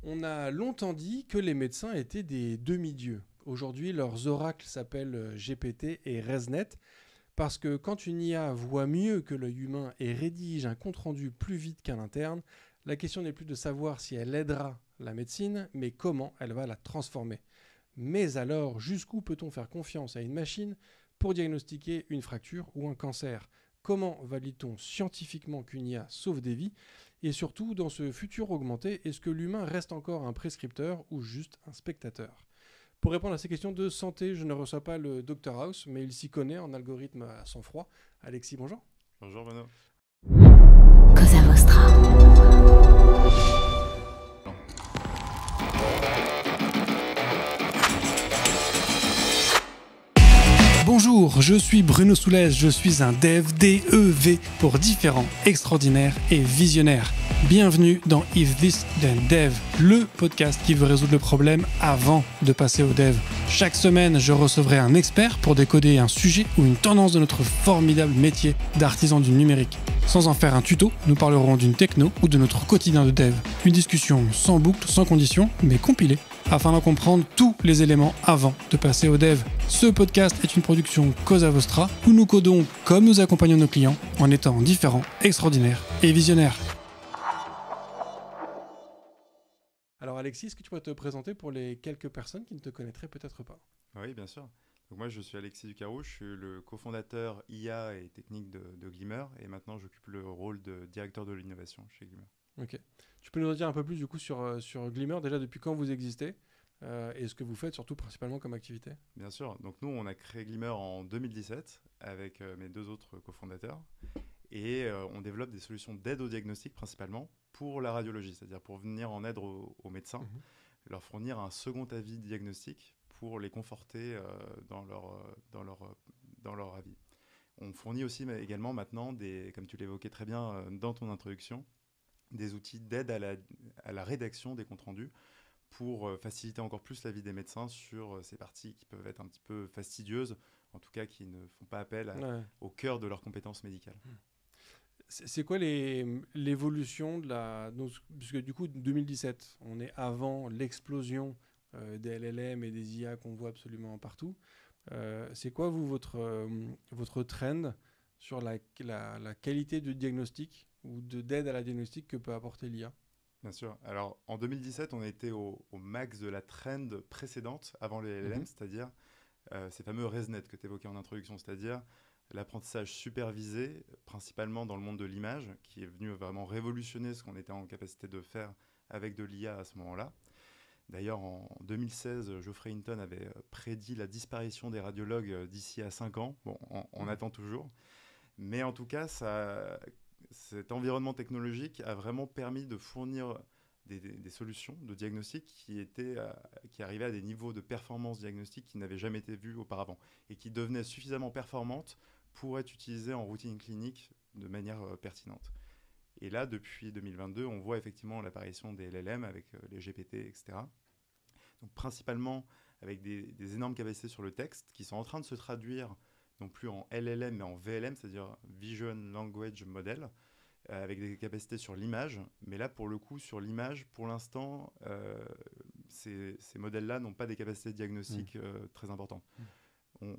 On a longtemps dit que les médecins étaient des demi-dieux. Aujourd'hui, leurs oracles s'appellent GPT et ResNet parce que quand une IA voit mieux que l'œil humain et rédige un compte-rendu plus vite qu'un interne, la question n'est plus de savoir si elle aidera la médecine, mais comment elle va la transformer. Mais alors, jusqu'où peut-on faire confiance à une machine pour diagnostiquer une fracture ou un cancer? Comment valide-t-on scientifiquement qu'une IA sauve des vies? Et surtout, dans ce futur augmenté, est-ce que l'humain reste encore un prescripteur ou juste un spectateur? Pour répondre à ces questions de santé, je ne reçois pas le Dr House, mais il s'y connaît en algorithme à sang-froid. Alexis, bonjour. Bonjour Benoît. Cosa Vostra. Bonjour, je suis Bruno Soulez, je suis un dev, D-E-V, pour différents, extraordinaires et visionnaires. Bienvenue dans If This Then Dev, le podcast qui veut résoudre le problème avant de passer au dev. Chaque semaine, je recevrai un expert pour décoder un sujet ou une tendance de notre formidable métier d'artisan du numérique. Sans en faire un tuto, nous parlerons d'une techno ou de notre quotidien de dev. Une discussion sans boucle, sans condition, mais compilée, afin d'en comprendre tous les éléments avant de passer au dev. Ce podcast est une production Cosa Vostra, où nous codons comme nous accompagnons nos clients, en étant différents, extraordinaires et visionnaires. Alors Alexis, est-ce que tu pourrais te présenter pour les quelques personnes qui ne te connaîtraient peut-être pas? Oui, bien sûr. Donc moi, je suis Alexis Ducarroux, je suis le cofondateur IA et technique de Glimmer, et maintenant j'occupe le rôle de directeur de l'innovation chez Glimmer. Ok. Tu peux nous en dire un peu plus du coup sur Glimmer, déjà depuis quand vous existez et ce que vous faites surtout principalement comme activité? Bien sûr. Donc nous, on a créé Glimmer en 2017 avec mes deux autres cofondateurs, et on développe des solutions d'aide au diagnostic principalement pour la radiologie, c'est-à-dire pour venir en aide aux médecins, leur fournir un second avis diagnostic pour les conforter dans leur avis. On fournit aussi également maintenant, comme tu l'évoquais très bien dans ton introduction, des outils d'aide à la rédaction des comptes rendus pour faciliter encore plus la vie des médecins sur ces parties qui peuvent être un petit peu fastidieuses, en tout cas qui ne font pas appel au cœur de leurs compétences médicales. C'est quoi l'évolution de la... Puisque du coup, 2017, on est avant l'explosion des LLM et des IA qu'on voit absolument partout. C'est quoi, vous, votre trend sur la qualité de diagnostic ou d'aide à la diagnostic que peut apporter l'IA? Bien sûr. Alors, en 2017, on était au max de la trend précédente avant les LLM, c'est-à-dire ces fameux ResNet que tu évoquais en introduction, c'est-à-dire l'apprentissage supervisé, principalement dans le monde de l'image, qui est venu vraiment révolutionner ce qu'on était en capacité de faire avec de l'IA à ce moment-là. D'ailleurs, en 2016, Geoffrey Hinton avait prédit la disparition des radiologues d'ici à 5 ans. Bon, on attend toujours. Mais en tout cas, cet environnement technologique a vraiment permis de fournir des solutions de diagnostic qui arrivaient à des niveaux de performance diagnostique qui n'avaient jamais été vus auparavant et qui devenaient suffisamment performantes pour être utilisées en routine clinique de manière pertinente. Et là, depuis 2022, on voit effectivement l'apparition des LLM avec les GPT, etc. Donc principalement avec des énormes capacités sur le texte qui sont en train de se traduire non plus en LLM mais en VLM, c'est-à-dire Vision Language Model, avec des capacités sur l'image. Mais là, pour le coup, sur l'image, pour l'instant, ces modèles-là n'ont pas des capacités diagnostiques très importantes.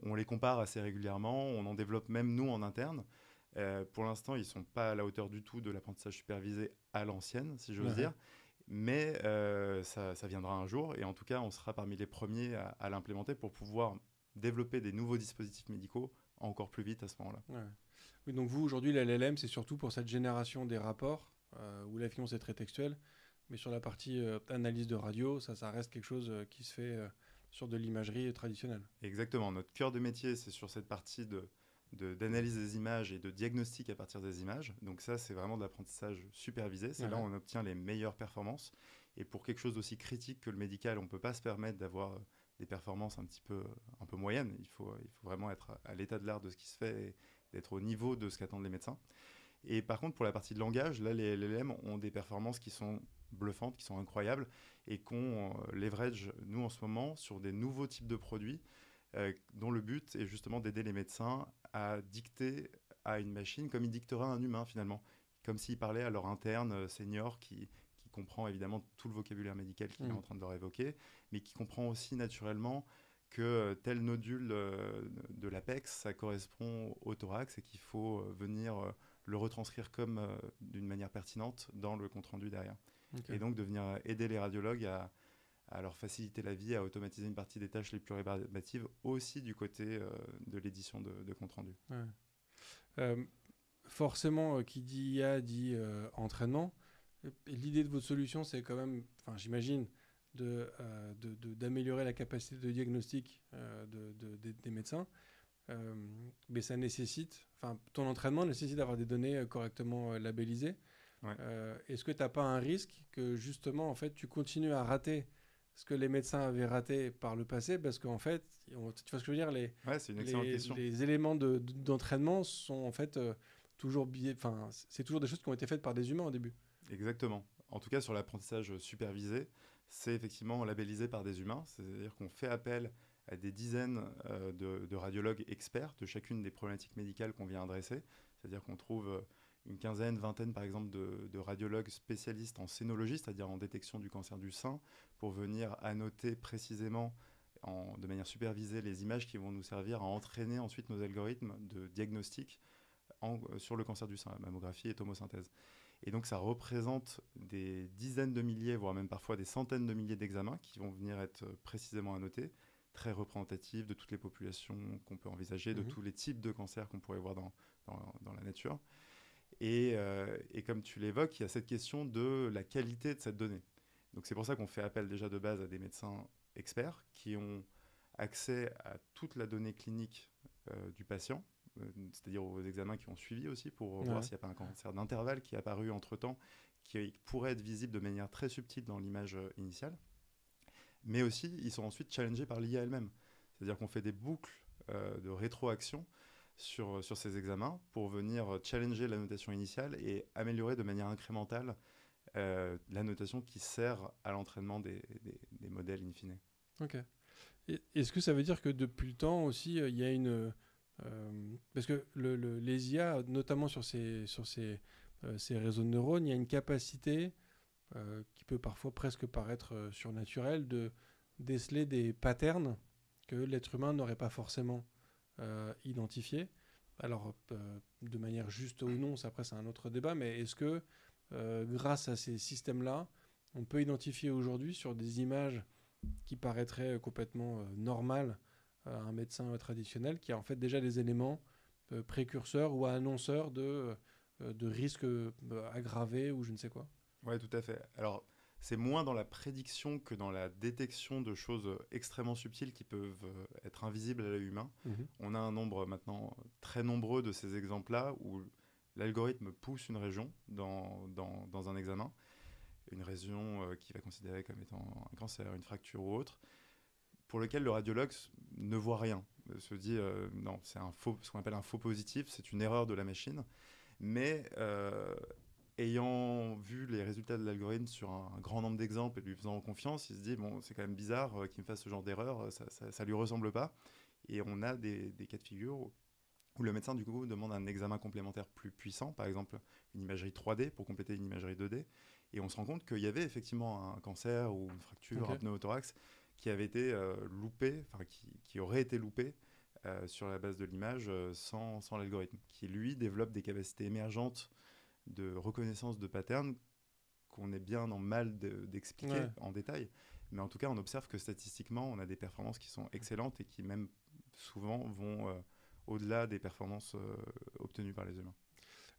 On les compare assez régulièrement, on en développe même nous en interne. Pour l'instant, ils ne sont pas à la hauteur du tout de l'apprentissage supervisé à l'ancienne, si j'ose dire. Mais ça viendra un jour, et en tout cas, on sera parmi les premiers à l'implémenter pour pouvoir développer des nouveaux dispositifs médicaux encore plus vite à ce moment-là. Ouais. Oui, donc vous, aujourd'hui, la LLM, c'est surtout pour cette génération des rapports, où là, finalement, c'est très textuel. Mais sur la partie analyse de radio, ça reste quelque chose qui se fait sur de l'imagerie traditionnelle. Exactement. Notre cœur de métier, c'est sur cette partie d'analyse des images et de diagnostic à partir des images. Donc ça, c'est vraiment de l'apprentissage supervisé. C'est là où on obtient les meilleures performances. Et pour quelque chose d'aussi critique que le médical, on ne peut pas se permettre d'avoir des performances un peu moyennes. Il faut vraiment être à l'état de l'art de ce qui se fait et d'être au niveau de ce qu'attendent les médecins. Et par contre, pour la partie de langage, là, les LLM ont des performances qui sont bluffantes, qui sont incroyables et qu'on leverage, nous, en ce moment, sur des nouveaux types de produits dont le but est justement d'aider les médecins à dicter à une machine comme ils dicteraient à un humain, finalement. Comme s'ils parlaient à leur interne senior qui comprend évidemment tout le vocabulaire médical qu'il est Mhm. en train de leur évoquer, mais qui comprend aussi naturellement que tel nodule de l'apex, ça correspond au thorax et qu'il faut venir le retranscrire comme d'une manière pertinente dans le compte-rendu derrière. Ok. Et donc de venir aider les radiologues à leur faciliter la vie, à automatiser une partie des tâches les plus rébarbatives, aussi du côté de l'édition de compte-rendu. Ouais. Euh, Forcément, qui dit IA dit entraînement. Et l'idée de votre solution, c'est quand même, enfin, j'imagine, d'améliorer la capacité de diagnostic des médecins. Mais ça nécessite, enfin, ton entraînement nécessite d'avoir des données correctement labellisées. Ouais. Est-ce que tu n'as pas un risque que justement, en fait, tu continues à rater ce que les médecins avaient raté par le passé, parce qu'en fait, tu vois ce que je veux dire, Ouais, c'est une excellente question. les éléments d'entraînement sont en fait toujours enfin, c'est toujours des choses qui ont été faites par des humains au début. Exactement. En tout cas, sur l'apprentissage supervisé, c'est effectivement labellisé par des humains. C'est-à-dire qu'on fait appel à des dizaines de radiologues experts de chacune des problématiques médicales qu'on vient adresser. C'est-à-dire qu'on trouve une quinzaine, vingtaine par exemple de radiologues spécialistes en sénologie, c'est-à-dire en détection du cancer du sein, pour venir annoter précisément de manière supervisée les images qui vont nous servir à entraîner ensuite nos algorithmes de diagnostic sur le cancer du sein, mammographie et tomosynthèse. Et donc ça représente des dizaines de milliers, voire même parfois des centaines de milliers d'examens qui vont venir être précisément annotés, très représentatifs de toutes les populations qu'on peut envisager, de tous les types de cancers qu'on pourrait voir dans la nature. Et comme tu l'évoques, il y a cette question de la qualité de cette donnée. Donc c'est pour ça qu'on fait appel déjà de base à des médecins experts qui ont accès à toute la donnée clinique du patient, c'est-à-dire aux examens qui ont suivi aussi pour voir s'il n'y a pas un cancer d'intervalle qui est apparu entre-temps, qui pourrait être visible de manière très subtile dans l'image initiale. Mais aussi, ils sont ensuite challengés par l'IA elle-même. C'est-à-dire qu'on fait des boucles de rétroaction sur ces examens pour venir challenger la notation initiale et améliorer de manière incrémentale la notation qui sert à l'entraînement des modèles in fine. Ok. Est-ce que ça veut dire que depuis le temps aussi, il y a une... parce que les IA, notamment sur ces réseaux de neurones, il y a une capacité qui peut parfois presque paraître surnaturelle de déceler des patterns que l'être humain n'aurait pas forcément identifiés. Alors, de manière juste ou non, ça après c'est un autre débat, mais est-ce que grâce à ces systèmes-là, on peut identifier aujourd'hui sur des images qui paraîtraient complètement normales à un médecin traditionnel, qui a en fait déjà des éléments précurseurs ou annonceurs de risques aggravés ou je ne sais quoi. Oui, tout à fait. Alors, c'est moins dans la prédiction que dans la détection de choses extrêmement subtiles qui peuvent être invisibles à l'œil humain. On a un nombre maintenant très nombreux de ces exemples-là où l'algorithme pousse une région dans un examen, une région qu'il va considérer comme étant un cancer, une fracture ou autre, pour lequel le radiologue ne voit rien. Se dit, non, c'est ce qu'on appelle un faux positif, c'est une erreur de la machine. Mais ayant vu les résultats de l'algorithme sur un grand nombre d'exemples et lui faisant confiance, il se dit, bon, c'est quand même bizarre qu'il me fasse ce genre d'erreur, ça lui ressemble pas. Et on a des cas de figure où le médecin, du coup, demande un examen complémentaire plus puissant, par exemple une imagerie 3D pour compléter une imagerie 2D. Et on se rend compte qu'il y avait effectivement un cancer ou une fracture, un pneumothorax, qui avait été loupé, enfin qui aurait été loupé sur la base de l'image sans l'algorithme, qui lui développe des capacités émergentes de reconnaissance de patterns qu'on est bien en mal d'expliquer en détail. Mais en tout cas, on observe que statistiquement, on a des performances qui sont excellentes et qui même souvent vont au-delà des performances obtenues par les humains.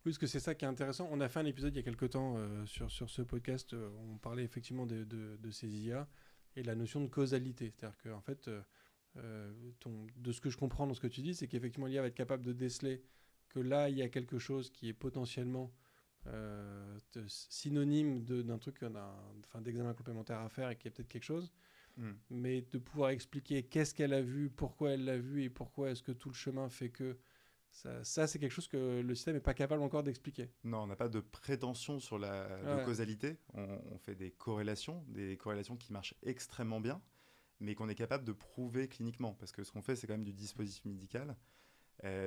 Oui, parce que c'est ça qui est intéressant. On a fait un épisode il y a quelques temps sur ce podcast. On parlait effectivement de ces IA et la notion de causalité. C'est-à-dire qu'en fait, de ce que je comprends dans ce que tu dis, c'est qu'effectivement l'IA va être capable de déceler que là, il y a quelque chose qui est potentiellement synonyme d'un truc d'examen complémentaire à faire et qui est peut-être quelque chose. Mais de pouvoir expliquer qu'est-ce qu'elle a vu, pourquoi elle l'a vu et pourquoi est-ce que tout le chemin fait que... Ça, c'est quelque chose que le système n'est pas capable encore d'expliquer. Non, on n'a pas de prétention sur de causalité. On fait des corrélations qui marchent extrêmement bien, mais qu'on est capable de prouver cliniquement. Parce que ce qu'on fait, c'est quand même du dispositif médical.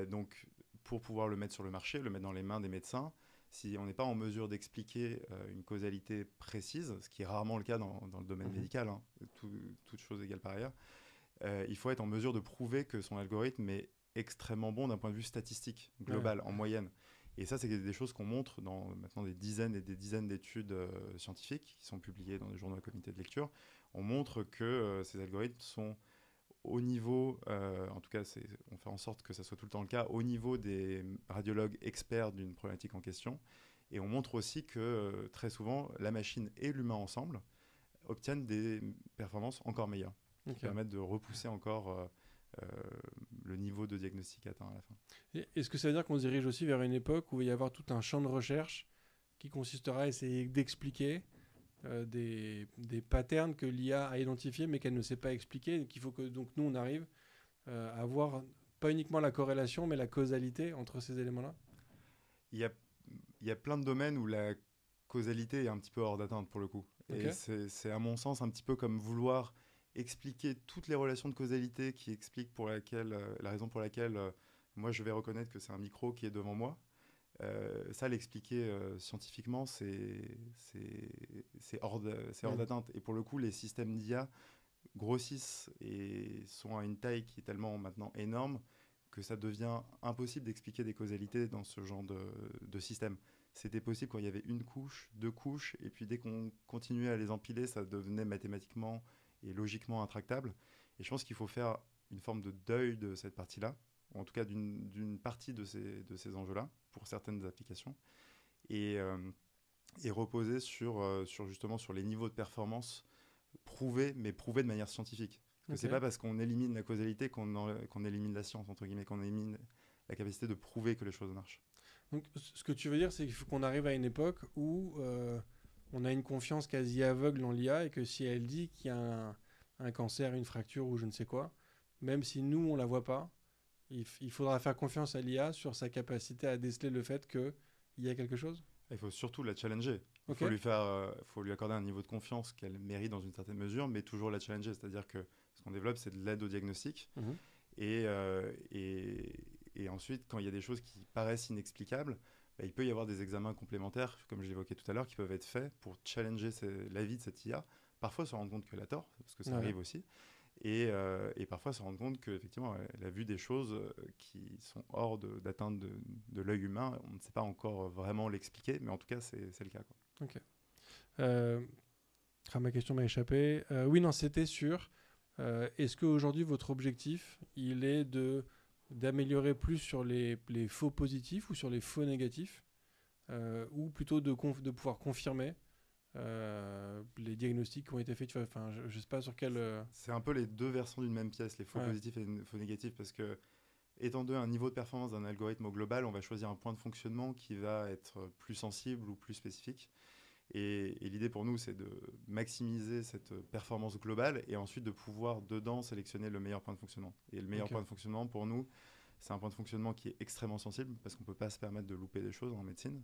Donc, pour pouvoir le mettre sur le marché, le mettre dans les mains des médecins, si on n'est pas en mesure d'expliquer une causalité précise, ce qui est rarement le cas dans le domaine médical, hein, toute chose égale par ailleurs, il faut être en mesure de prouver que son algorithme est extrêmement bon d'un point de vue statistique, global, en moyenne. Et ça, c'est des choses qu'on montre dans maintenant des dizaines et des dizaines d'études scientifiques qui sont publiées dans des journaux à comité de lecture. On montre que ces algorithmes sont au niveau, en tout cas, on fait en sorte que ça soit tout le temps le cas, au niveau des radiologues experts d'une problématique en question. Et on montre aussi que très souvent, la machine et l'humain ensemble obtiennent des performances encore meilleures, qui permettent de repousser encore le niveau de diagnostic atteint à la fin. Est-ce que ça veut dire qu'on se dirige aussi vers une époque où il va y avoir tout un champ de recherche qui consistera à essayer d'expliquer des patterns que l'IA a identifiés mais qu'elle ne sait pas expliquer, et qu'il faut que donc nous on arrive à voir pas uniquement la corrélation mais la causalité entre ces éléments-là? Il y a plein de domaines où la causalité est un petit peu hors d'atteinte pour le coup. Et c'est à mon sens un petit peu comme vouloir expliquer toutes les relations de causalité qui expliquent la raison pour laquelle moi je vais reconnaître que c'est un micro qui est devant moi. Ça, l'expliquer scientifiquement, c'est hors d'atteinte. Et pour le coup, les systèmes d'IA grossissent et sont à une taille qui est tellement maintenant énorme que ça devient impossible d'expliquer des causalités dans ce genre de système. C'était possible quand il y avait une couche, deux couches, et puis dès qu'on continuait à les empiler, ça devenait mathématiquement et logiquement intractable. Et je pense qu'il faut faire une forme de deuil de cette partie-là, ou en tout cas d'une partie de ces enjeux-là, pour certaines applications, et reposer justement sur les niveaux de performance prouvés, mais prouvés de manière scientifique. Parce que c'est pas parce qu'on élimine la causalité qu'on élimine la science, entre guillemets, qu'on élimine la capacité de prouver que les choses marchent. Donc, ce que tu veux dire, c'est qu'il faut qu'on arrive à une époque où on a une confiance quasi aveugle en l'IA et que si elle dit qu'il y a un cancer, une fracture ou je ne sais quoi, même si nous, on ne la voit pas, il faudra faire confiance à l'IA sur sa capacité à déceler le fait qu'il y a quelque chose? Il faut surtout la challenger. Il faut lui accorder un niveau de confiance qu'elle mérite dans une certaine mesure, mais toujours la challenger. C'est-à-dire que ce qu'on développe, c'est de l'aide au diagnostic. Et ensuite, quand il y a des choses qui paraissent inexplicables, il peut y avoir des examens complémentaires, comme je l'évoquais tout à l'heure, qui peuvent être faits pour challenger l'avis de cette IA. Parfois, se rendre compte qu'elle a tort, parce que ça arrive aussi. Et parfois, se rendre compte qu'effectivement, elle a vu des choses qui sont hors d'atteinte de l'œil humain. On ne sait pas encore vraiment l'expliquer, mais en tout cas, c'est le cas, quoi. Ok. Ma question m'a échappé. Oui, non, c'était sûr. Est-ce qu'aujourd'hui, votre objectif, il est d'améliorer plus sur les faux positifs ou sur les faux négatifs, ou plutôt de pouvoir confirmer les diagnostics qui ont été faits? Enfin, je ne sais pas sur quel... C'est un peu les deux versants d'une même pièce, les faux positifs et les faux négatifs, parce que étant donné un niveau de performance d'un algorithme au global, on va choisir un point de fonctionnement qui va être plus sensible ou plus spécifique. Et l'idée pour nous, c'est de maximiser cette performance globale et ensuite de pouvoir, dedans, sélectionner le meilleur point de fonctionnement. Et le meilleur point de fonctionnement, pour nous, c'est un point de fonctionnement qui est extrêmement sensible parce qu'on ne peut pas se permettre de louper des choses en médecine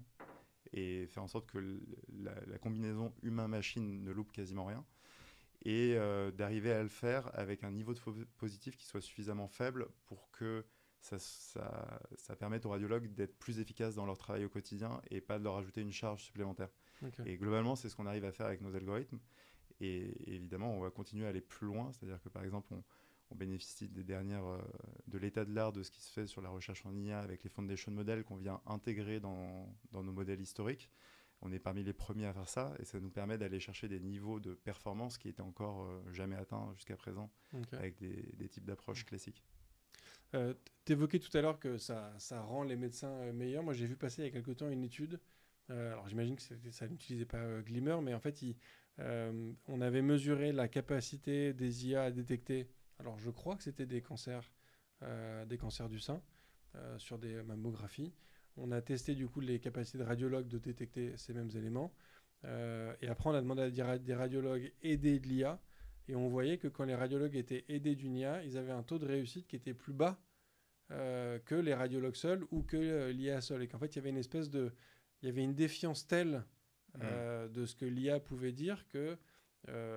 et faire en sorte que la combinaison humain-machine ne loupe quasiment rien. Et d'arriver à le faire avec un niveau de faux positif qui soit suffisamment faible pour que ça permette aux radiologues d'être plus efficaces dans leur travail au quotidien et pas de leur ajouter une charge supplémentaire. Et globalement, c'est ce qu'on arrive à faire avec nos algorithmes. Et évidemment, on va continuer à aller plus loin. C'est-à-dire que, par exemple, on bénéficie de l'état de l'art de ce qui se fait sur la recherche en IA avec les foundation models qu'on vient intégrer dans nos modèles historiques. On est parmi les premiers à faire ça et ça nous permet d'aller chercher des niveaux de performance qui étaient encore jamais atteints jusqu'à présent avec des types d'approches classiques. Tu évoquais tout à l'heure que ça rend les médecins meilleurs. Moi, j'ai vu passer il y a quelque temps une étude. Alors, j'imagine que ça n'utilisait pas Glimmer, mais en fait, on avait mesuré la capacité des IA à détecter. Alors, je crois que c'était des cancers du sein sur des mammographies. On a testé du coup les capacités de radiologues de détecter ces mêmes éléments. Et après, on a demandé à des radiologues aidés de l'IA. Et on voyait que quand les radiologues étaient aidés d'une IA, ils avaient un taux de réussite qui était plus bas que les radiologues seuls ou que l'IA seule. Et qu'en fait, il y avait il y avait une défiance telle de ce que l'IA pouvait dire que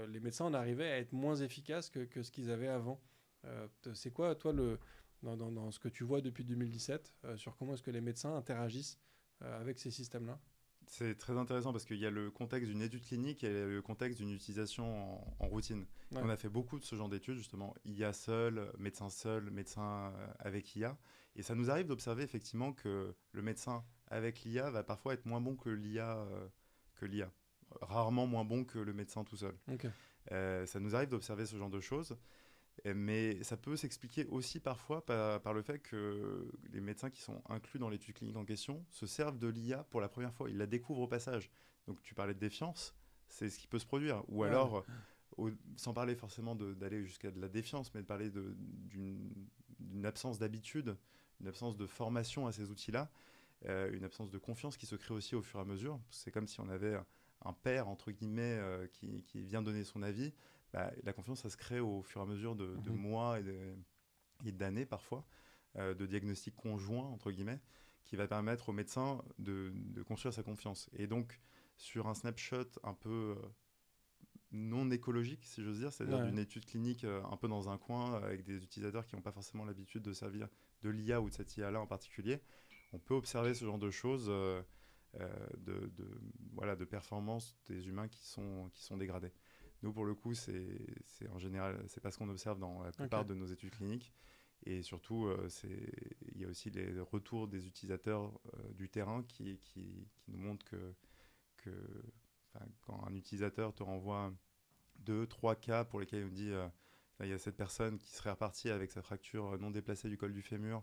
les médecins en arrivaient à être moins efficaces que ce qu'ils avaient avant. C'est quoi, toi, dans ce que tu vois depuis 2017, sur comment est-ce que les médecins interagissent avec ces systèmes-là? C'est très intéressant parce qu'il y a le contexte d'une étude clinique et le contexte d'une utilisation en routine. Ouais. On a fait beaucoup de ce genre d'études, justement, IA seul, médecin avec IA. Et ça nous arrive d'observer effectivement que le médecin avec l'IA va parfois être moins bon que l'IA. Rarement moins bon que le médecin tout seul. Ok. Ça nous arrive d'observer ce genre de choses. Mais ça peut s'expliquer aussi parfois par le fait que les médecins qui sont inclus dans l'étude clinique en question se servent de l'IA pour la première fois. Ils la découvrent au passage. Donc tu parlais de défiance, c'est ce qui peut se produire. Ou Ouais. alors, sans parler forcément d'aller jusqu'à de la défiance, mais de parler d'une absence d'habitude, une absence de formation à ces outils-là, une absence de confiance qui se crée aussi au fur et à mesure. C'est comme si on avait un père, entre guillemets, qui vient donner son avis. La confiance, ça se crée au fur et à mesure de mois et d'années parfois, de diagnostics conjoints, entre guillemets, qui va permettre au médecin de construire sa confiance. Et donc, sur un snapshot un peu non écologique, si j'ose dire, c'est-à-dire d'une étude clinique un peu dans un coin, avec des utilisateurs qui n'ont pas forcément l'habitude de servir de l'IA ou de cette IA-là en particulier, on peut observer ce genre de choses, de performance des humains qui sont dégradés. Nous, pour le coup, c'est en général, c'est pas ce qu'on observe dans la plupart de nos études cliniques. Et surtout, il y a aussi les retours des utilisateurs du terrain qui nous montrent que quand un utilisateur te renvoie 2-3 cas pour lesquels il nous dit il y a cette personne qui serait repartie avec sa fracture non déplacée du col du fémur,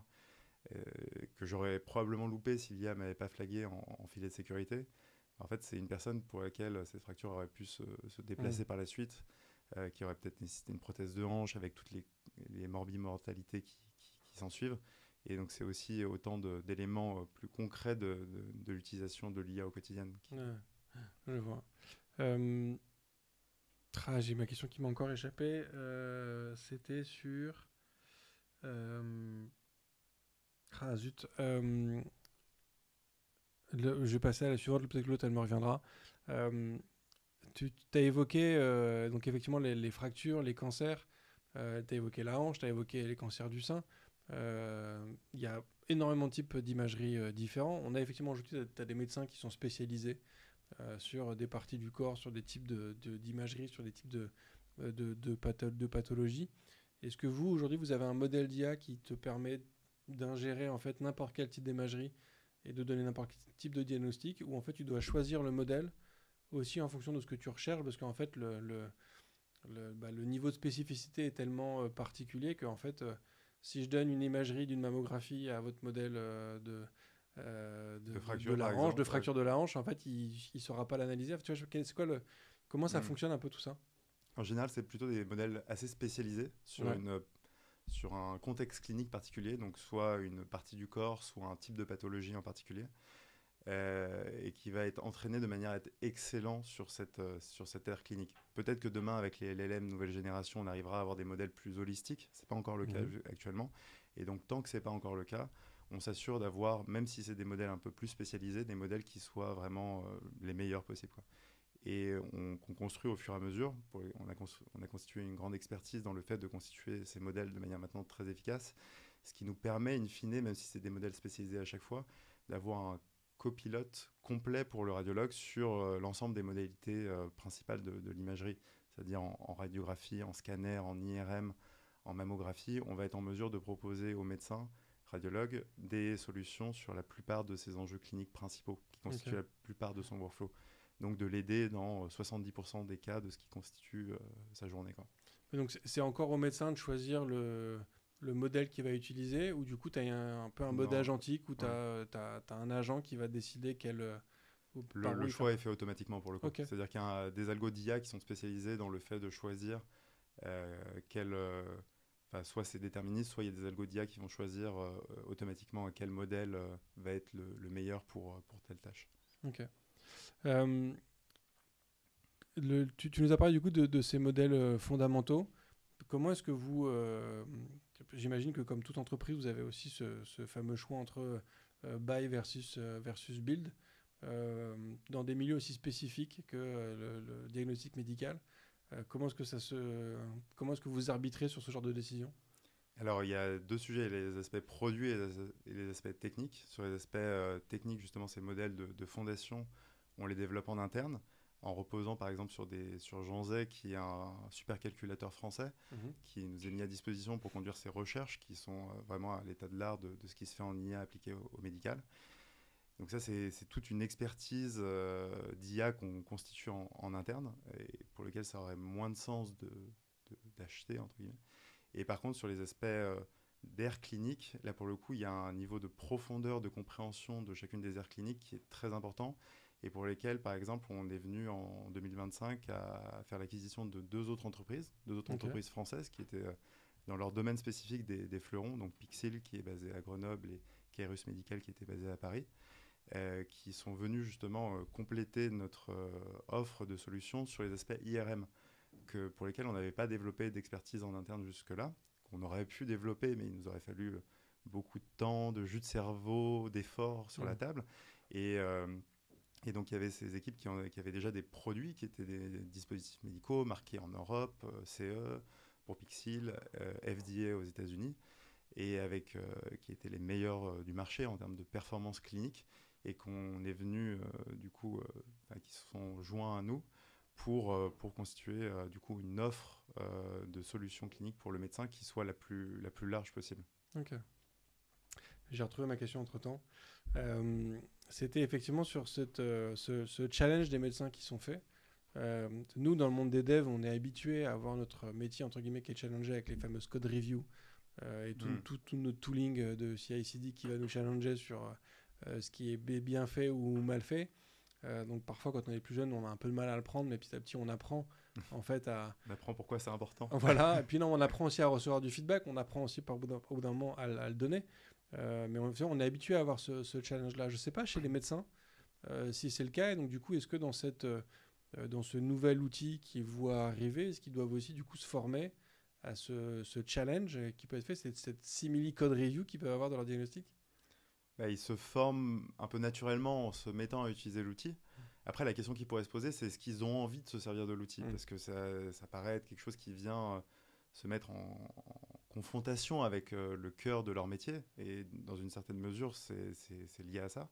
que j'aurais probablement loupé si l'IA ne m'avait pas flagué en filet de sécurité. En fait, c'est une personne pour laquelle cette fracture aurait pu se déplacer par la suite, qui aurait peut-être nécessité une prothèse de hanche avec toutes les morbimortalités qui s'en suivent. Et donc, c'est aussi autant d'éléments plus concrets de l'utilisation de l'IA au quotidien. Je vois. J'ai ma question qui m'a encore échappé. C'était sur... zut. Je vais passer à la suivante, peut-être que l'autre, elle me reviendra. Tu as évoqué donc effectivement les fractures, les cancers. Tu as évoqué la hanche, tu as évoqué les cancers du sein. Il y a énormément de types d'imagerie différents. On a effectivement ajouté, tu as des médecins qui sont spécialisés sur des parties du corps, sur des types d'imagerie, sur des types de pathologies. Est-ce que vous, aujourd'hui, vous avez un modèle d'IA qui te permet d'ingérer en fait n'importe quel type d'imagerie et de donner n'importe quel type de diagnostic, ou en fait tu dois choisir le modèle aussi en fonction de ce que tu recherches, parce qu'en fait le niveau de spécificité est tellement particulier qu'en fait si je donne une imagerie d'une mammographie à votre modèle de fracture de la hanche, en fait il ne saura pas l'analyser. Tu vois, c'est quoi comment ça fonctionne un peu tout ça? En général, c'est plutôt des modèles assez spécialisés sur un contexte clinique particulier, donc soit une partie du corps, soit un type de pathologie en particulier, et qui va être entraîné de manière à être excellent sur cette aire clinique. Peut-être que demain, avec les LLM nouvelle génération, on arrivera à avoir des modèles plus holistiques. Ce n'est pas encore le cas actuellement. Et donc, tant que ce n'est pas encore le cas, on s'assure d'avoir, même si c'est des modèles un peu plus spécialisés, des modèles qui soient vraiment les meilleurs possibles, quoi. Et on construit au fur et à mesure. On a constitué une grande expertise dans le fait de constituer ces modèles de manière maintenant très efficace, ce qui nous permet, in fine, même si c'est des modèles spécialisés à chaque fois, d'avoir un copilote complet pour le radiologue sur l'ensemble des modalités principales de l'imagerie, c'est-à-dire en radiographie, en scanner, en IRM, en mammographie. On va être en mesure de proposer aux médecins radiologues des solutions sur la plupart de ces enjeux cliniques principaux qui constituent la plupart de son workflow. Donc de l'aider dans 70% des cas de ce qui constitue sa journée, quoi. Donc c'est encore au médecin de choisir le modèle qu'il va utiliser, ou du coup tu as un peu un mode agentique où tu as un agent qui va décider quel... le choix est fait automatiquement pour le coup. Okay. C'est-à-dire qu'il y a des algos d'IA qui sont spécialisés dans le fait de choisir soit c'est déterministe, soit il y a des algos d'IA qui vont choisir automatiquement quel modèle va être le meilleur pour telle tâche. Ok. Tu nous as parlé du coup de ces modèles fondamentaux. Comment est-ce que vous... j'imagine que comme toute entreprise, vous avez aussi ce fameux choix entre buy versus build. Dans des milieux aussi spécifiques que le diagnostic médical. Comment est-ce que vous arbitrez sur ce genre de décision? Alors, il y a deux sujets, les aspects produits et les aspects techniques. Sur les aspects techniques, justement, ces modèles de fondation, on les développe en interne, en reposant par exemple sur Jean Zay, qui est un supercalculateur français, Mhm. qui nous est mis à disposition pour conduire ces recherches, qui sont vraiment à l'état de l'art de ce qui se fait en IA appliqué au médical. Donc ça, c'est toute une expertise d'IA qu'on constitue en interne, et pour lequel ça aurait moins de sens d'acheter, entre guillemets. Et par contre, sur les aspects d'aires cliniques, là pour le coup, il y a un niveau de profondeur de compréhension de chacune des aires cliniques qui est très important et pour lesquels, par exemple, on est venu en 2025 à faire l'acquisition de deux autres entreprises françaises qui étaient dans leur domaine spécifique des fleurons, donc Pixil qui est basé à Grenoble et Kairos Medical qui était basé à Paris, qui sont venus justement compléter notre offre de solutions sur les aspects IRM pour lesquels on n'avait pas développé d'expertise en interne jusque-là, qu'on aurait pu développer, mais il nous aurait fallu beaucoup de temps, de jus de cerveau, d'efforts sur la table. Et, euh, et donc, il y avait ces équipes qui avaient déjà des produits qui étaient des dispositifs médicaux marqués en Europe, CE pour Pixil, FDA aux États-Unis, et qui étaient les meilleurs du marché en termes de performance clinique, et qu'on est venu, qui se sont joints à nous pour constituer du coup une offre de solutions cliniques pour le médecin qui soit la plus large possible. Ok. J'ai retrouvé ma question entre-temps. C'était effectivement sur ce challenge des médecins qui sont faits. Nous, dans le monde des devs, on est habitué à avoir notre métier, entre guillemets, qui est challengé avec les fameuses code reviews et tout notre tooling de CI/CD qui va nous challenger sur ce qui est bien fait ou mal fait. Donc parfois, quand on est plus jeune, on a un peu de mal à le prendre, mais petit à petit, on apprend en fait à... On apprend pourquoi c'est important. Voilà, et puis non, on apprend aussi à recevoir du feedback, on apprend aussi au bout d'un moment à le donner. Mais on est habitué à avoir ce challenge-là. Je ne sais pas chez les médecins si c'est le cas, et donc du coup, est-ce que dans ce nouvel outil qu'ils voient arriver, est-ce qu'ils doivent aussi du coup se former à ce challenge qui peut être fait, cette simili code review qu'ils peuvent avoir dans leur diagnostic? Bah, ils se forment un peu naturellement en se mettant à utiliser l'outil. Après, la question qui pourrait se poser, c'est est-ce qu'ils ont envie de se servir de l'outil parce que ça paraît être quelque chose qui vient se mettre en confrontation avec le cœur de leur métier. Et dans une certaine mesure, c'est lié à ça.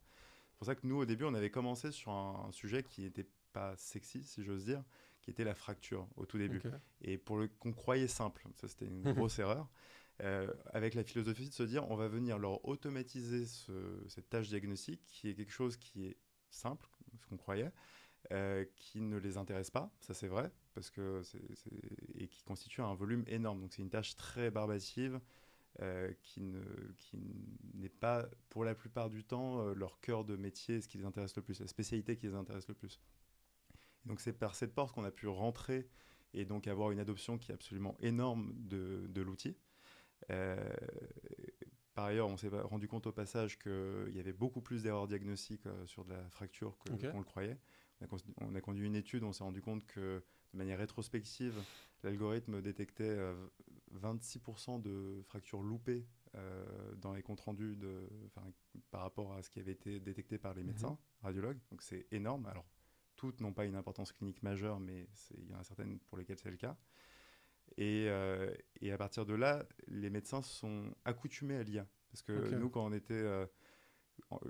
C'est pour ça que nous, au début, on avait commencé sur un sujet qui n'était pas sexy, si j'ose dire, qui était la fracture au tout début. Okay. Et qu'on croyait simple. Ça, c'était une grosse erreur. Avec la philosophie de se dire on va venir leur automatiser cette tâche diagnostique qui est quelque chose qui est simple, ce qu'on croyait, qui ne les intéresse pas, ça c'est vrai, parce que et qui constitue un volume énorme. Donc c'est une tâche très barbative qui n'est pas pour la plupart du temps leur cœur de métier, ce qui les intéresse le plus, la spécialité qui les intéresse le plus. Et donc c'est par cette porte qu'on a pu rentrer et donc avoir une adoption qui est absolument énorme de l'outil. Par ailleurs, on s'est rendu compte au passage qu'il y avait beaucoup plus d'erreurs diagnostiques sur de la fracture qu'on le croyait. On a conduit une étude, on s'est rendu compte que de manière rétrospective, l'algorithme détectait 26% de fractures loupées dans les comptes rendus par rapport à ce qui avait été détecté par les médecins radiologues. Donc c'est énorme. Alors, toutes n'ont pas une importance clinique majeure, mais il y en a certaines pour lesquelles c'est le cas. Et à partir de là, les médecins sont accoutumés à l'IA. Parce que nous, quand on était,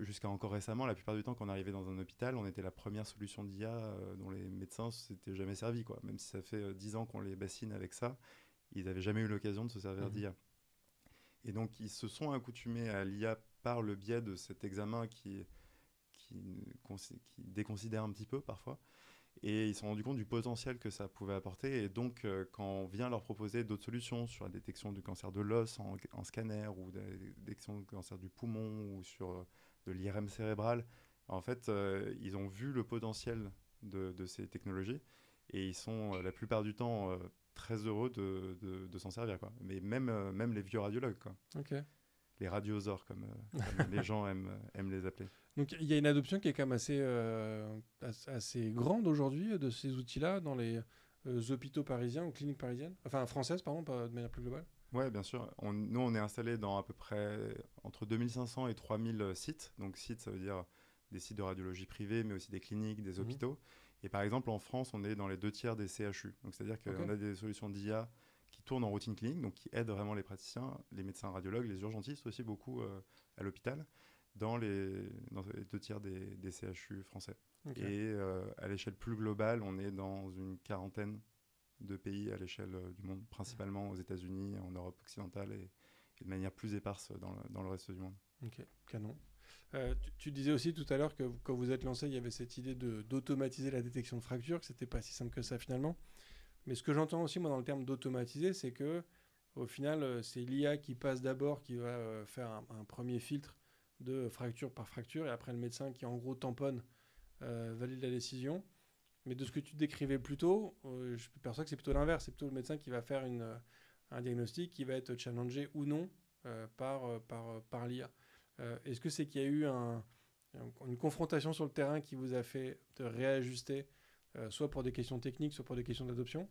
jusqu'à encore récemment, la plupart du temps, quand on arrivait dans un hôpital, on était la première solution d'IA dont les médecins ne s'étaient jamais servis, quoi. Même si ça fait 10 ans qu'on les bassine avec ça, ils n'avaient jamais eu l'occasion de se servir d'IA. Et donc, ils se sont accoutumés à l'IA par le biais de cet examen qui déconsidère un petit peu parfois. Et ils se sont rendus compte du potentiel que ça pouvait apporter. Et donc, quand on vient leur proposer d'autres solutions sur la détection du cancer de l'os en scanner ou la détection du cancer du poumon ou sur de l'IRM cérébral, en fait, ils ont vu le potentiel de ces technologies et ils sont la plupart du temps très heureux de s'en servir, quoi. Mais même les vieux radiologues, quoi. Okay. Les radiosaures, comme les gens aiment les appeler. Donc il y a une adoption qui est quand même assez grande aujourd'hui de ces outils-là dans les hôpitaux parisiens ou cliniques parisiennes, enfin françaises pardon, de manière plus globale. Oui, bien sûr. Nous, on est installé dans à peu près entre 2500 et 3000 sites. Donc sites, ça veut dire des sites de radiologie privés, mais aussi des cliniques, des hôpitaux. Et par exemple, en France, on est dans les 2 tiers des CHU. Donc c'est-à-dire qu'on a des solutions d'IA qui tournent en routine clinique, donc qui aident vraiment les praticiens, les médecins radiologues, les urgentistes aussi beaucoup à l'hôpital, dans les 2 tiers des CHU français. Okay. Et à l'échelle plus globale, on est dans une 40aine de pays à l'échelle du monde, principalement aux États-Unis, en Europe occidentale et de manière plus éparse dans le reste du monde. Ok, canon. Tu disais aussi tout à l'heure que quand vous êtes lancé, il y avait cette idée d'automatiser la détection de fractures, que c'était pas si simple que ça finalement. Mais ce que j'entends aussi moi dans le terme d'automatiser, c'est que au final, c'est l'IA qui passe d'abord, qui va faire un premier filtre de fracture par fracture, et après le médecin qui en gros tamponne, valide la décision. Mais de ce que tu décrivais plus tôt, je perçois que c'est plutôt l'inverse. C'est plutôt le médecin qui va faire un diagnostic qui va être challengé ou non par l'IA. Est-ce que c'est qu'il y a eu une confrontation sur le terrain qui vous a fait de réajuster, soit pour des questions techniques, soit pour des questions d'adoption,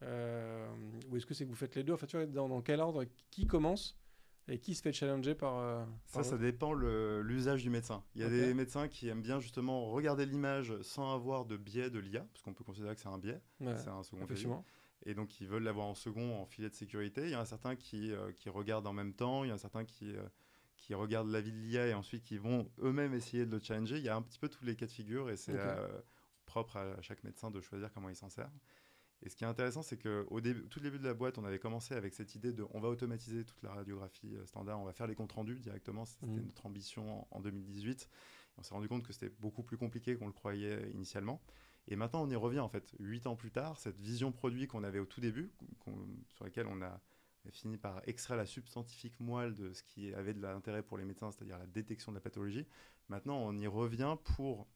ou est-ce que c'est que vous faites les deux? En fait, tu vois, dans quel ordre, qui commence et qui se fait challenger par ça dépend l'usage du médecin. Il y a des médecins qui aiment bien justement regarder l'image sans avoir de biais de l'IA, parce qu'on peut considérer que c'est un biais, c'est un second biais. Et donc ils veulent l'avoir en second, en filet de sécurité. Il y en a certains qui regardent en même temps, il y en a certains qui regardent l'avis de l'IA et ensuite qui vont eux-mêmes essayer de le challenger. Il y a un petit peu tous les cas de figure et c'est propre à chaque médecin de choisir comment il s'en sert. Et ce qui est intéressant, c'est qu'au tout début de la boîte, on avait commencé avec cette idée de on va automatiser toute la radiographie standard, on va faire les comptes rendus directement. C'était notre ambition en 2018. Et on s'est rendu compte que c'était beaucoup plus compliqué qu'on le croyait initialement. Et maintenant, on y revient en fait. 8 ans plus tard, cette vision produit qu'on avait au tout début, sur laquelle on a fini par extraire la substantifique moelle de ce qui avait de l'intérêt pour les médecins, c'est-à-dire la détection de la pathologie. Maintenant, on y revient pour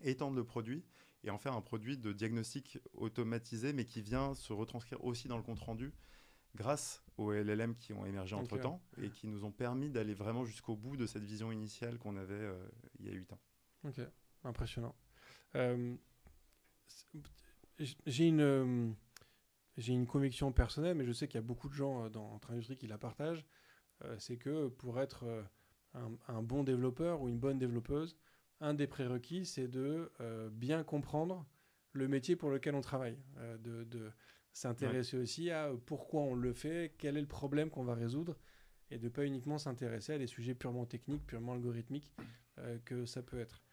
étendre le produit et en faire un produit de diagnostic automatisé, mais qui vient se retranscrire aussi dans le compte-rendu grâce aux LLM qui ont émergé entre-temps et qui nous ont permis d'aller vraiment jusqu'au bout de cette vision initiale qu'on avait il y a 8 ans. Ok, impressionnant. J'ai une conviction personnelle, mais je sais qu'il y a beaucoup de gens dans notre industrie qui la partagent. C'est que pour être un bon développeur ou une bonne développeuse, un des prérequis, c'est de bien comprendre le métier pour lequel on travaille, de s'intéresser aussi à pourquoi on le fait, quel est le problème qu'on va résoudre, et de ne pas uniquement s'intéresser à des sujets purement techniques, purement algorithmiques que ça peut être.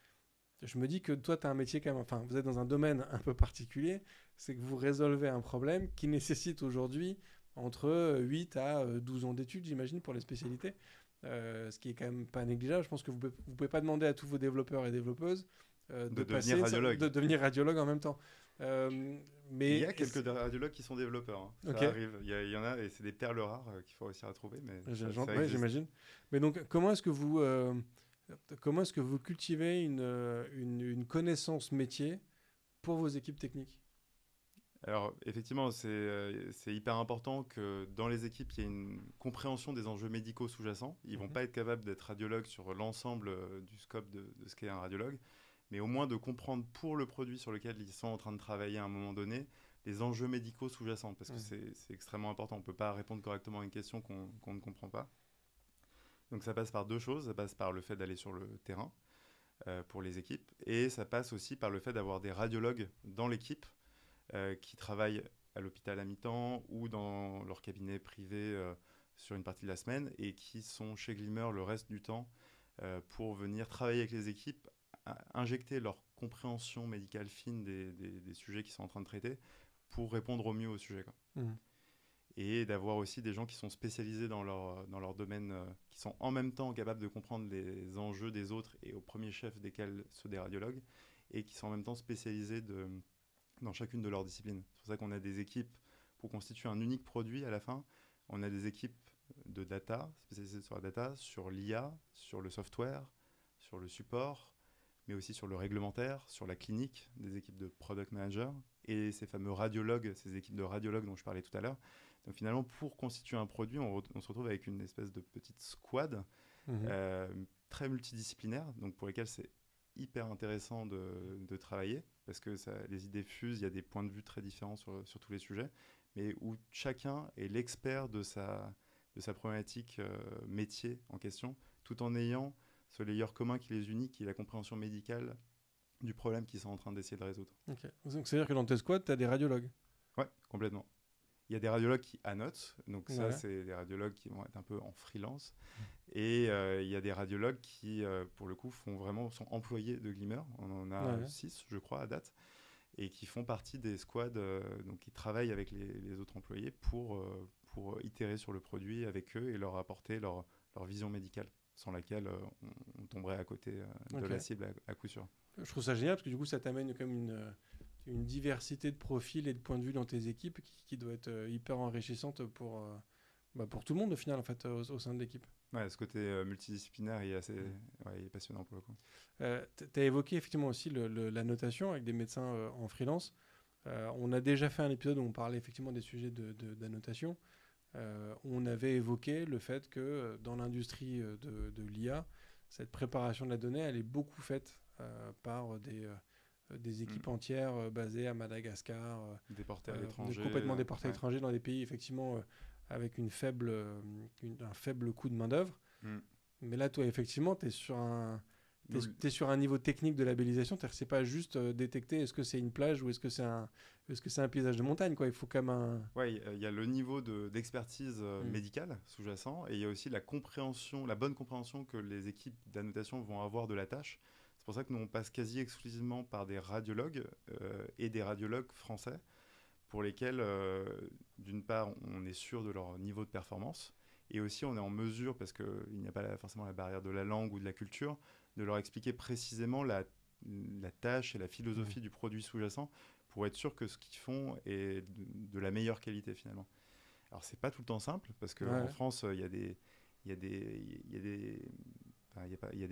Je me dis que toi, tu as un métier quand même, enfin, vous êtes dans un domaine un peu particulier, c'est que vous résolvez un problème qui nécessite aujourd'hui entre 8 à 12 ans d'études, j'imagine, pour les spécialités. Ce qui est quand même pas négligeable. Je pense que vous pouvez pas demander à tous vos développeurs et développeuses de devenir radiologue en même temps. Mais il y a quelques radiologues qui sont développeurs. Hein. Ça arrive. Il y en a et c'est des perles rares qu'il faut réussir à trouver. Mais j'imagine. Mais donc, comment est-ce que vous cultivez une connaissance métier pour vos équipes techniques? Alors, effectivement, c'est hyper important que dans les équipes, il y ait une compréhension des enjeux médicaux sous-jacents. Ils ne vont pas être capables d'être radiologues sur l'ensemble du scope de ce qu'est un radiologue, mais au moins de comprendre pour le produit sur lequel ils sont en train de travailler à un moment donné, les enjeux médicaux sous-jacents, parce que c'est extrêmement important. On ne peut pas répondre correctement à une question qu'on ne comprend pas. Donc ça passe par deux choses. Ça passe par le fait d'aller sur le terrain pour les équipes, et ça passe aussi par le fait d'avoir des radiologues dans l'équipe qui travaillent à l'hôpital à mi-temps ou dans leur cabinet privé sur une partie de la semaine et qui sont chez Glimmer le reste du temps pour venir travailler avec les équipes, injecter leur compréhension médicale fine des sujets qu'ils sont en train de traiter pour répondre au mieux au sujet. Et d'avoir aussi des gens qui sont spécialisés dans leur domaine, qui sont en même temps capables de comprendre les enjeux des autres et au premier chef desquels ceux des radiologues, et qui sont en même temps spécialisés dans chacune de leurs disciplines. C'est pour ça qu'on a des équipes pour constituer un unique produit à la fin. On a des équipes de data, spécialisées sur la data, sur l'IA, sur le software, sur le support, mais aussi sur le réglementaire, sur la clinique, des équipes de product managers et ces fameux radiologues, ces équipes de radiologues dont je parlais tout à l'heure. Donc finalement, pour constituer un produit, on se retrouve avec une espèce de petite squad très multidisciplinaire, donc pour lesquelles c'est hyper intéressant de travailler parce que les idées fusent, il y a des points de vue très différents sur tous les sujets, mais où chacun est l'expert de sa problématique métier en question, tout en ayant ce layer commun qui les unit, qui est la compréhension médicale du problème qu'ils sont en train d'essayer de résoudre. Okay. Donc c'est-à-dire que dans tes squads, tu as des radiologues? Ouais, complètement. Il y a des radiologues qui annotent, donc ça, Ouais. c'est des radiologues qui vont être un peu en freelance. Et il y a des radiologues qui, pour le coup, sont employés de Glimmer. On en a Ouais. 6, je crois, à date, et qui font partie des squads, donc qui travaillent avec les autres employés pour itérer sur le produit avec eux et leur apporter leur vision médicale, sans laquelle on tomberait à côté de Ok. la cible à coup sûr. Je trouve ça génial parce que du coup, ça t'amène quand même une diversité de profils et de points de vue dans tes équipes qui doit être hyper enrichissante pour tout le monde au final en fait au sein de l'équipe. Ouais, ce côté multidisciplinaire il est passionnant pour le coup. Tu as évoqué effectivement aussi la notation avec des médecins en freelance. On a déjà fait un épisode où on parlait effectivement des sujets d'annotation. On avait évoqué le fait que dans l'industrie de l'IA, cette préparation de la donnée, elle est beaucoup faite par des équipes entières basées à Madagascar, Déporté à l'étranger. complètement déportées à Ouais. l'étranger dans des pays effectivement avec un faible coût de main-d'œuvre. Mm. Mais là, toi, effectivement, tu es sur Nous, t'es sur un niveau technique de labellisation, c'est-à-dire que c'est pas juste détecter est-ce que c'est une plage ou est-ce que c'est un paysage de montagne, quoi. Il faut quand même ouais, il y a le niveau d'expertise médicale sous-jacent et il y a aussi la bonne compréhension que les équipes d'annotation vont avoir de la tâche. C'est pour ça que nous, on passe quasi exclusivement par des radiologues et des radiologues français pour lesquels, d'une part, on est sûr de leur niveau de performance et aussi on est en mesure, parce qu'il n'y a pas forcément la barrière de la langue ou de la culture, de leur expliquer précisément la tâche et la philosophie du produit sous-jacent pour être sûr que ce qu'ils font est de la meilleure qualité finalement. Alors c'est pas tout le temps simple parce qu'en France il y a des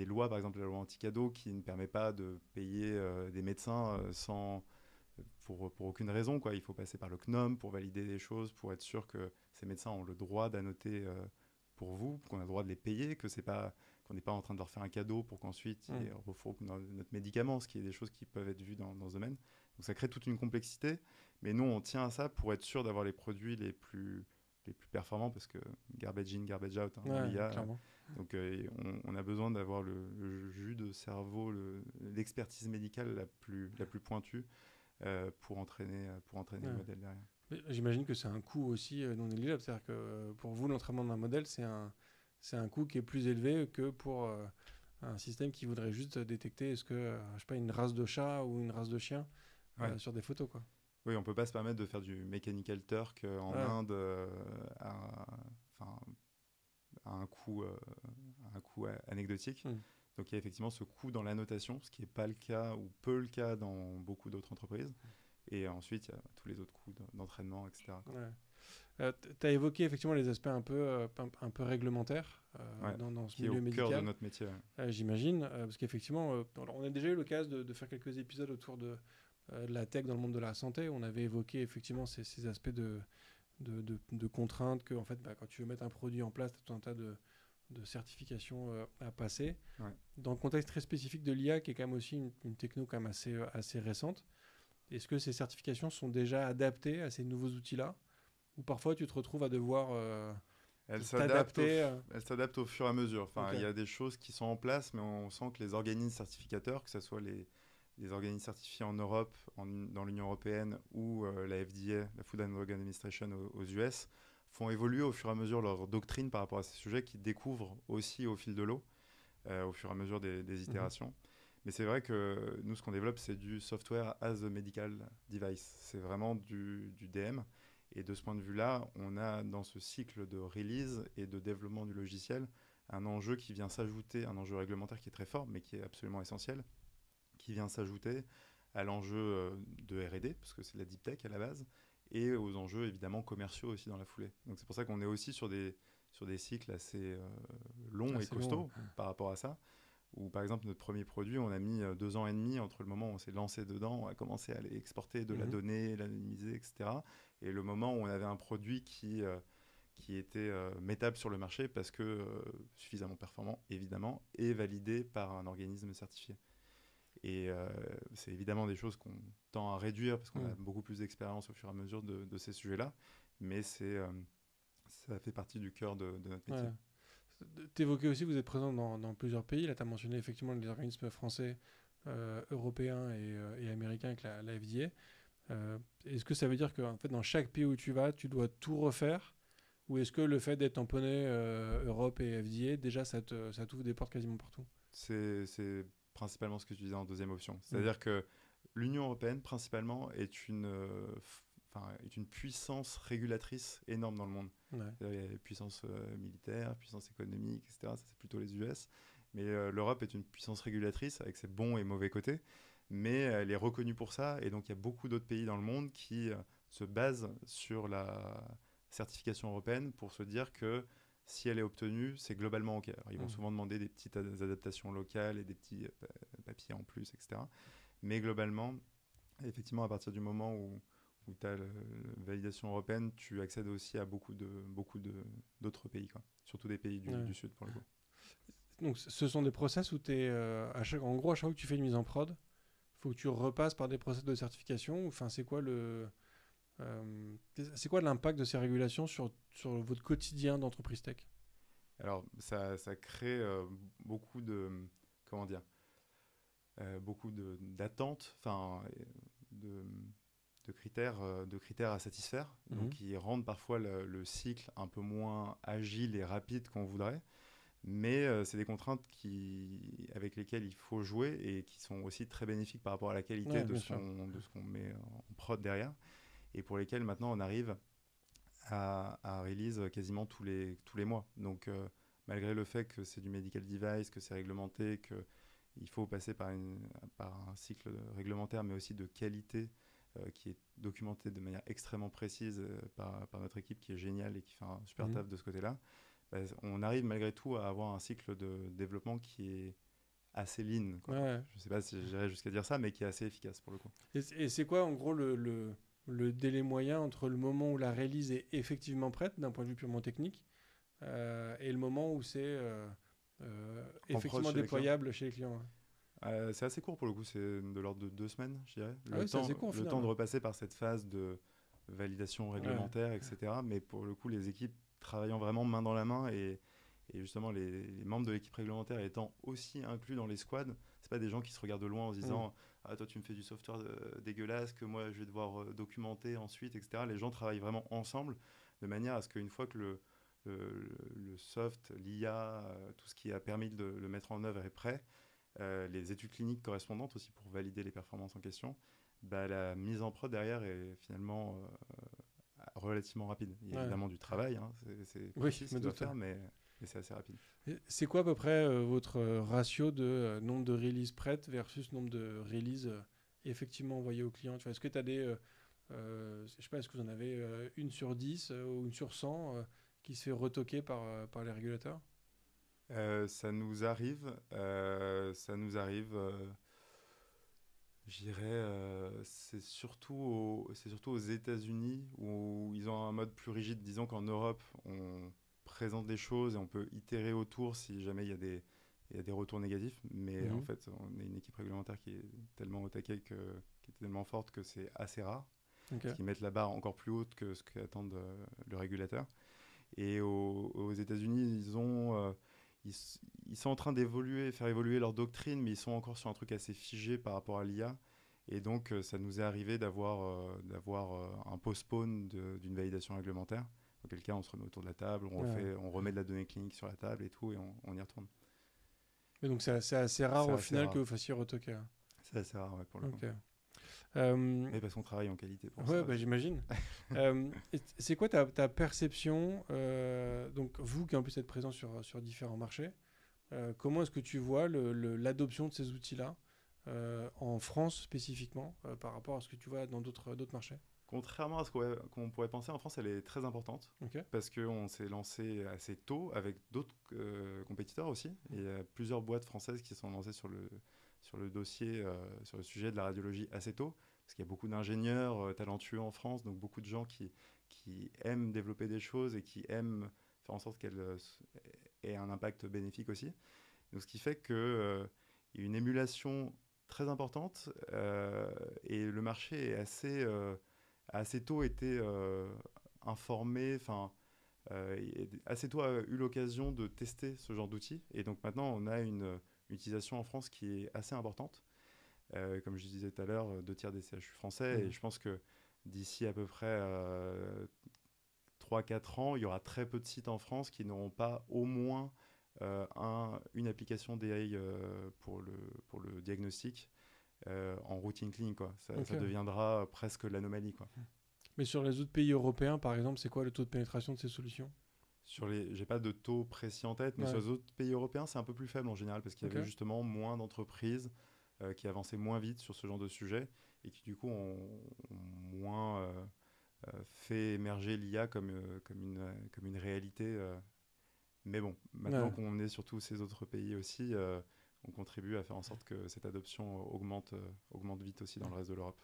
lois, par exemple la loi anti-cadeau qui ne permet pas de payer des médecins pour aucune raison, quoi. Il faut passer par le CNOM pour valider des choses, pour être sûr que ces médecins ont le droit d'annoter pour vous, qu'on a le droit de les payer, qu'on n'est pas en train de leur faire un cadeau pour qu'ensuite ils refourguent notre médicament, ce qui est des choses qui peuvent être vues dans ce domaine. Donc ça crée toute une complexité, mais nous on tient à ça pour être sûr d'avoir les produits les plus performants, parce que garbage in, garbage out, l'IA. Donc on a besoin d'avoir le jus de cerveau, l'expertise médicale la plus pointue pour entraîner le modèle derrière. J'imagine que c'est un coût aussi non négligeable, c'est-à-dire que pour vous l'entraînement d'un modèle c'est un coût qui est plus élevé que pour un système qui voudrait juste détecter est-ce que je sais pas, une race de chat ou une race de chien sur des photos, quoi. Oui, on peut pas se permettre de faire du Mechanical Turk en Inde à un coût anecdotique. Donc il y a effectivement ce coût dans l'annotation, ce qui n'est pas le cas ou peu le cas dans beaucoup d'autres entreprises. Et ensuite, il y a tous les autres coûts d'entraînement, etc. Tu as évoqué effectivement les aspects un peu réglementaires dans ce milieu médical. Qui est au cœur de notre métier. J'imagine, parce qu'effectivement, on a déjà eu l'occasion de faire quelques épisodes autour de la tech dans le monde de la santé. On avait évoqué effectivement ces aspects de contraintes que en fait, quand tu veux mettre un produit en place, tu as tout un tas de certifications à passer. Ouais. Dans le contexte très spécifique de l'IA, qui est quand même aussi une techno quand même assez récente, est-ce que ces certifications sont déjà adaptées à ces nouveaux outils-là, ou parfois tu te retrouves à devoir Elles t'adapter s'adaptent au fur et à mesure. Enfin, Okay. Il y a des choses qui sont en place, mais on sent que les organismes certificateurs, que ce soit les organismes certifiés en Europe, dans l'Union européenne, ou la FDA, la Food and Drug Administration aux US, font évoluer au fur et à mesure leur doctrine par rapport à ces sujets qu'ils découvrent aussi au fil de l'eau, au fur et à mesure des itérations. Mais c'est vrai que nous, ce qu'on développe, c'est du software as a medical device. C'est vraiment du DM. Et de ce point de vue-là, on a dans ce cycle de release et de développement du logiciel un enjeu qui vient s'ajouter, un enjeu réglementaire qui est très fort, mais qui est absolument essentiel, qui vient s'ajouter à l'enjeu de R&D, parce que c'est de la deep tech à la base, et aux enjeux évidemment commerciaux aussi dans la foulée. Donc c'est pour ça qu'on est aussi sur des cycles assez longs et costauds par rapport à ça. Où par exemple notre premier produit, on a mis 2 ans et demi entre le moment où on s'est lancé dedans, on a commencé à aller exporter de la donnée, l'anonymiser, etc. Et le moment où on avait un produit qui était mettable sur le marché parce que suffisamment performant, évidemment, et validé par un organisme certifié. Et c'est évidemment des choses qu'on tend à réduire parce qu'on a beaucoup plus d'expérience au fur et à mesure de ces sujets-là, mais ça fait partie du cœur de notre métier. Ouais. Tu évoquais aussi que vous êtes présent dans plusieurs pays. Là, tu as mentionné effectivement les organismes français, européens et américains avec la FDA. Est-ce que ça veut dire que en fait, dans chaque pays où tu vas, tu dois tout refaire? Ou est-ce que le fait d'être tamponné Europe et FDA, déjà, ça t'ouvre des portes quasiment partout? C'est principalement ce que tu disais en deuxième option. C'est-à-dire que l'Union européenne, principalement, est une puissance régulatrice énorme dans le monde. Ouais. Il y a des puissances militaires, puissance économique, etc. Ça, c'est plutôt les US. Mais l'Europe est une puissance régulatrice avec ses bons et mauvais côtés. Mais elle est reconnue pour ça. Et donc, il y a beaucoup d'autres pays dans le monde qui se basent sur la certification européenne pour se dire que si elle est obtenue, c'est globalement OK. Alors, ils vont souvent demander des petites adaptations locales et des petits papiers en plus, etc. Mais globalement, effectivement, à partir du moment où tu as la validation européenne, tu accèdes aussi à beaucoup d'autres pays, quoi. Surtout des pays du Sud, pour le coup. Donc, ce sont des process où tu es, en gros, à chaque fois que tu fais une mise en prod, il faut que tu repasses par des process de certification. Enfin, c'est quoi l'impact de ces régulations sur votre quotidien d'entreprise tech? Alors, ça crée beaucoup de, comment dire, d'attentes, enfin, de critères à satisfaire, donc qui rendent parfois le cycle un peu moins agile et rapide qu'on voudrait. Mais c'est des contraintes avec lesquelles il faut jouer et qui sont aussi très bénéfiques par rapport à la qualité de ce qu'on met en prod derrière, et pour lesquelles maintenant on arrive à release quasiment tous les mois. Donc malgré le fait que c'est du medical device, que c'est réglementé, qu'il faut passer par un cycle réglementaire, mais aussi de qualité qui est documenté de manière extrêmement précise par notre équipe qui est géniale et qui fait un super taf de ce côté-là, on arrive malgré tout à avoir un cycle de développement qui est assez lean, quoi. Ouais. Je ne sais pas si j'irais jusqu'à dire ça, mais qui est assez efficace pour le coup. Et c'est quoi, en gros, le délai moyen entre le moment où la release est effectivement prête, d'un point de vue purement technique, et le moment où c'est effectivement déployable chez les clients? C'est assez court pour le coup, c'est de l'ordre de 2 semaines, je dirais. C'est assez court, le temps de repasser par cette phase de validation réglementaire, etc. Mais pour le coup, les équipes travaillant vraiment main dans la main et justement les membres de l'équipe réglementaire étant aussi inclus dans les squads, c'est pas des gens qui se regardent de loin en se disant ah, toi tu me fais du software dégueulasse que moi je vais devoir documenter ensuite, etc. Les gens travaillent vraiment ensemble de manière à ce qu'une fois que le soft, l'IA, tout ce qui a permis de le mettre en œuvre est prêt, les études cliniques correspondantes aussi pour valider les performances en question, la mise en prod derrière est finalement relativement rapide. Il y a évidemment du travail, hein, c'est précis ce qu'il doit faire, mais c'est assez rapide. Et c'est quoi à peu près votre ratio de nombre de releases prêtes versus nombre de releases effectivement envoyées aux clients? Est-ce que tu as des... je sais pas, est-ce que vous en avez 1 sur 10 ou 1 sur 100 qui se fait retoquer par les régulateurs? Ça nous arrive. Je dirais, c'est surtout aux États-Unis où ils ont un mode plus rigide. Disons qu'en Europe, on présente des choses et on peut itérer autour si jamais il y a des retours négatifs. Mais en fait, on est une équipe réglementaire qui est tellement au taquet, qui est tellement forte que c'est assez rare. Okay. Ce qui met la barre encore plus haute que ce qu'attendent le régulateur. Et aux États-Unis, ils sont en train faire évoluer leur doctrine, mais ils sont encore sur un truc assez figé par rapport à l'IA. Et donc, ça nous est arrivé d'avoir un postpone d'une validation réglementaire. Auquel cas, on se remet autour de la table, on remet de la donnée clinique sur la table et tout, et on y retourne. Mais donc, c'est assez rare au final que vous fassiez retoquer. C'est assez rare, ouais, pour le coup. Mais parce qu'on travaille en qualité pour ça. Ouais, j'imagine. C'est quoi ta perception, donc vous qui en plus êtes présent sur différents marchés, comment est-ce que tu vois l'adoption de ces outils-là en France spécifiquement par rapport à ce que tu vois dans d'autres marchés? Contrairement à ce qu'on pourrait penser, en France, elle est très importante. Parce qu'on s'est lancé assez tôt avec d'autres compétiteurs aussi. Et il y a plusieurs boîtes françaises qui sont lancées sur le dossier, sur le sujet de la radiologie assez tôt, parce qu'il y a beaucoup d'ingénieurs talentueux en France, donc beaucoup de gens qui aiment développer des choses et qui aiment faire en sorte qu'elles aient un impact bénéfique aussi. Donc, ce qui fait qu'il y a une émulation très importante et le marché est assez tôt été informé, assez tôt a eu l'occasion de tester ce genre d'outils. Et donc maintenant, on a une utilisation en France qui est assez importante. Comme je disais tout à l'heure, 2 tiers des CHU français. Et je pense que d'ici à peu près 3-4 ans, il y aura très peu de sites en France qui n'auront pas au moins une application d'AI pour le diagnostic en routine clinique, quoi. Ça deviendra presque l'anomalie, quoi. Mais sur les autres pays européens, par exemple, c'est quoi le taux de pénétration de ces solutions ? J'ai pas de taux précis en tête, mais sur les autres pays européens, c'est un peu plus faible en général parce qu'il y avait justement moins d'entreprises qui avançaient moins vite sur ce genre de sujet et qui du coup ont moins fait émerger l'IA comme une réalité. Mais bon, maintenant qu'on est sur tous ces autres pays aussi, on contribue à faire en sorte que cette adoption augmente vite aussi dans le reste de l'Europe.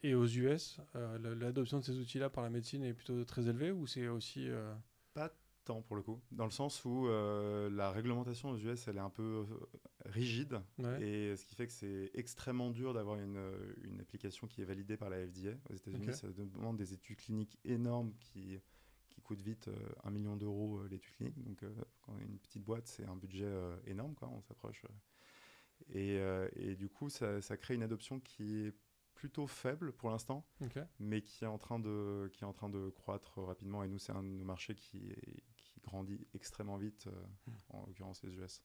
Et aux US, l'adoption de ces outils-là par la médecine est plutôt très élevée ou c'est aussi... Pas tant pour le coup, dans le sens où la réglementation aux US, elle est un peu rigide, et ce qui fait que c'est extrêmement dur d'avoir une application qui est validée par la FDA. Aux États-Unis, ça demande des études cliniques énormes qui coûtent vite 1 million d'euros l'étude clinique. Donc quand on a une petite boîte, c'est un budget énorme, quoi, on s'approche. Et du coup, ça crée une adoption qui est plutôt faible pour l'instant, mais qui est en train de croître rapidement. Et nous, c'est un de nos marchés qui grandit extrêmement vite, en l'occurrence les US.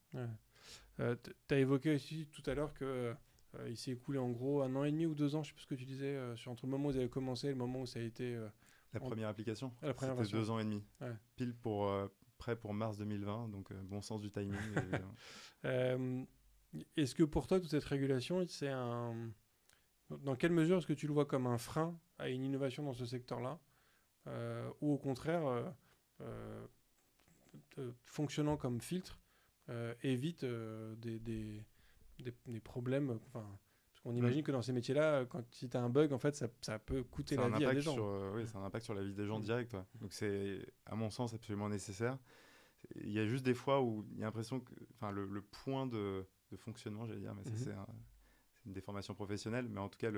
Tu as évoqué aussi tout à l'heure qu'il s'est écoulé en gros 1 an et demi ou 2 ans, je ne sais plus ce que tu disais, entre le moment où vous avez commencé et le moment où ça a été... la première application, c'était 2 ans et demi. Pile prêt pour mars 2020, donc bon sens du timing. Est-ce que pour toi, toute cette régulation, c'est dans quelle mesure est-ce que tu le vois comme un frein à une innovation dans ce secteur-là, ou au contraire, fonctionnant comme filtre, évite des problèmes, parce qu'on imagine que dans ces métiers-là, si tu as un bug, en fait, ça peut coûter la vie à des gens. C'est un impact sur la vie des gens direct. Donc c'est, à mon sens, absolument nécessaire. Il y a juste des fois où il y a l'impression que le point de fonctionnement, j'allais dire, mais ça c'est une déformation professionnelle, mais en tout cas